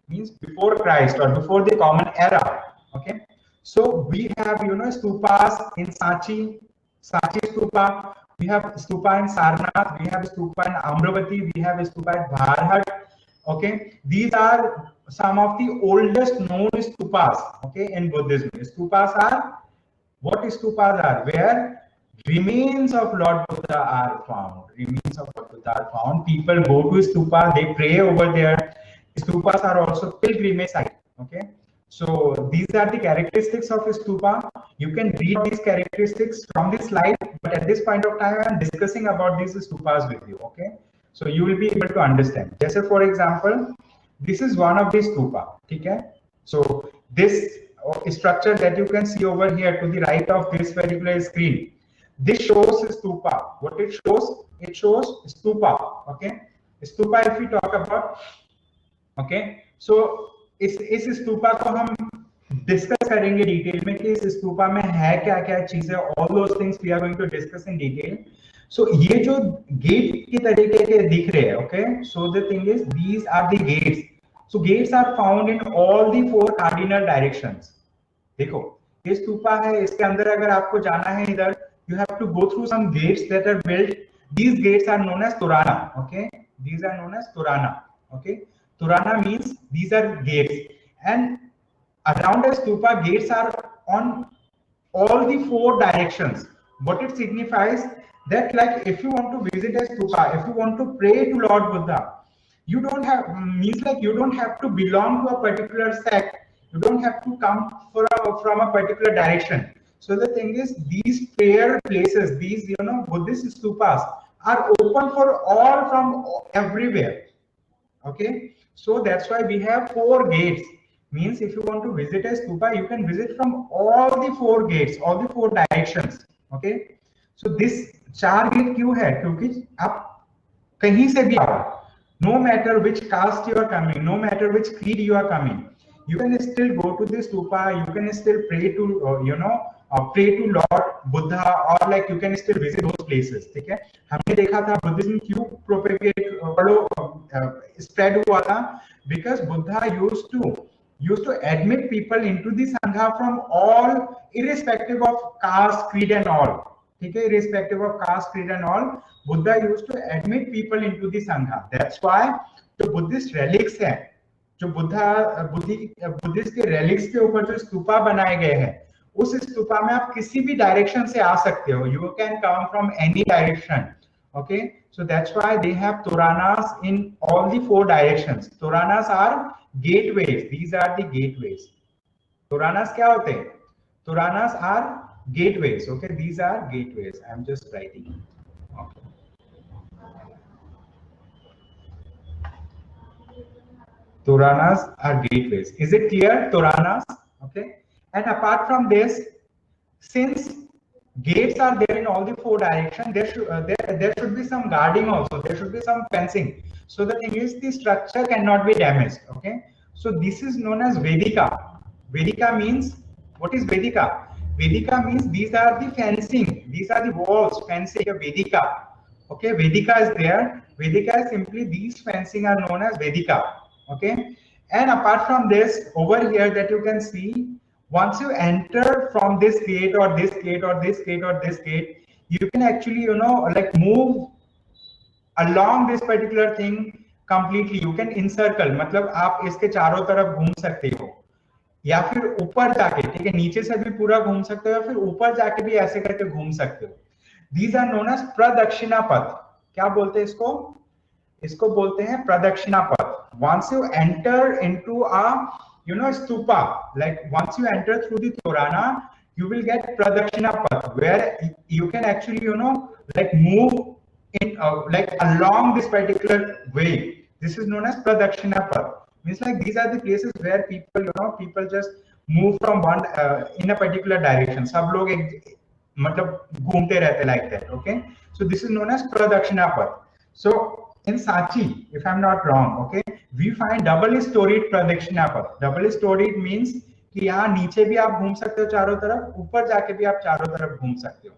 means before Christ or before the common era. Okay, so we have stupas in Sachi stupa. We have stupa in Sarnath. We have stupa in Amravati. We have stupa at Bharhat. Okay, these are some of the oldest known stupas, okay, in Buddhism. Stupas are, what stupas are? Where remains of Lord Buddha are found. Remains of Lord Buddha are found. People go to stupa, they pray over there. Stupas are also pilgrimage site. Okay, so these are the characteristics of a stupa. You can read these characteristics from this slide, but at this point of time, I am discussing about these stupas with you. Okay, so you will be able to understand. Just for example, this is one of these stupa. Okay, so this structure that you can see over here to the right of this particular screen, this shows stupa. What it shows? It shows stupa. Okay, stupa if we talk about. Okay, so इस स्तूपा को हम discuss करेंगे detail में कि इस स्तूपा में है क्या क्या चीजें. All those things we are going to discuss in detail. So ये जो गेट की तरीके के दिख रहे हैं, okay, so the thing is these are the gates. So gates are found in all the 4 cardinal directions. देखो ये स्तूपा है, इसके अंदर अगर आपको जाना है इधर, you have to go through some gates that are built. These gates are known as torana. Okay, these are known as torana. Okay, Torana means these are gates, and around a stupa gates are on all the 4 directions. What it signifies that, like, if you want to visit a stupa, if you want to pray to Lord Buddha, you don't have, means like you don't have to belong to a particular sect. You don't have to come from a particular direction. So the thing is, these prayer places, these Buddhist stupas are open for all from everywhere. Okay, so that's why we have 4 gates. Means if you want to visit a stupa, you can visit from all the 4 gates, all the 4 directions. Okay, so this 4 gate क्यों है? क्योंकि आप कहीं से भी आओ, no matter which caste you are coming, no matter which creed you are coming, you can still go to the stupa. You can still pray to pray to Lord Buddha, और like you can still visit those places, ठीक है। हमने देखा था Buddhism क्यों spread हुआ था, because Buddha used to admit people into the sangha from all, irrespective of caste, creed and all, ठीक है, irrespective of caste, creed and all, Buddha used to admit people into the sangha. That's why जो Buddhist relics है, जो Buddhist के relics के ऊपर जो स्तूपा बनाए गए हैं, उस स्तूपा में आप किसी भी डायरेक्शन से आ सकते हो, you can come from any direction. Okay, so that's why they have toranas in all the 4 directions. Toranas are gateways. These are the gateways. Toranas क्या होते हैं? Toranas are gateways. Okay, these are gateways. I'm just writing. Okay. Toranas are gateways. Is it clear? Toranas. Okay. And apart from this, since gates are there in all the 4 directions, there should be some guarding also, there should be some fencing, so the thing is the structure cannot be damaged. Okay, so this is known as Vedika. Vedika means, what is Vedika? Vedika means these are the fencing, these are the walls, fencing, Vedika. Okay, Vedika is there. Vedika is simply, these fencing are known as Vedika. Okay, and apart from this, over here that you can see, once you enter from this gate or this gate or this gate or this gate, you can actually, like move along this particular thing completely. You can encircle, मतलब आप इसके चारों तरफ घूम सकते हो, या फिर ऊपर जाके, ठीक है, नीचे से भी पूरा घूम सकते हो, या फिर ऊपर जाके भी ऐसे करके घूम सकते हो. These are known as प्रदक्षिणा पथ. क्या बोलते हैं इसको? इसको बोलते हैं प्रदक्षिणा पथ. Once you enter into a stupa, like once you enter through the torana, you will get pradakshina path, where you can actually like move in like along this particular way. This is known as pradakshina path. Means like these are the places where people just move from one in a particular direction. सब लोग मतलब घूमते रहते like that. Okay, so this is known as pradakshina path. So in Sachi, if I'm not wrong, okay, we find double storied pradakshina path. Double storied means कि यहाँ नीचे भी आप घूम सकते हो चारों तरफ, ऊपर जाके भी आप चारों तरफ घूम सकते हो.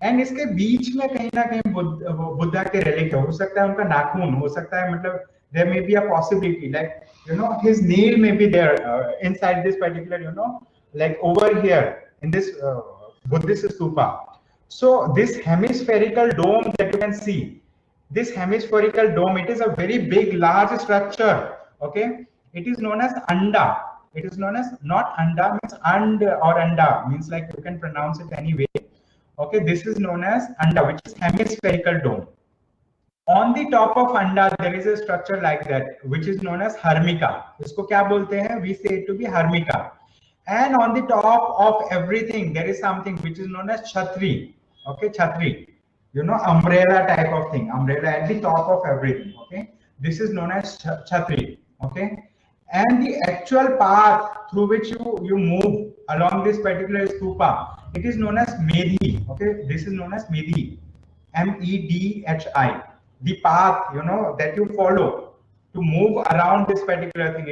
एंड इसके बीच में कहीं ना कहीं बुद्धा के relic हो सकता है, उनका नाखून हो सकता है, मतलब there may be a possibility like his nail may be there inside this particular like over here in this Buddhist stupa. So this hemispherical dome that you can see, this hemispherical dome, it is a very big, large structure. Okay, it is known as anda. It is known as, not anda means and or anda means like you can pronounce it any way. Okay, this is known as anda, which is hemispherical dome. On the top of anda there is a structure like that, which is known as harmika. इसको क्या बोलते हैं? We say it to be harmika. And on the top of everything there is something which is known as chhatri. Okay, chhatri, umbrella type of thing, umbrella at the top of everything. Okay, this is known as chhatri. Okay, and the actual path through which you move along this particular stupa, it is known as medhi. Okay, this is known as medhi, medhi. The path that you follow to move around this particular thing,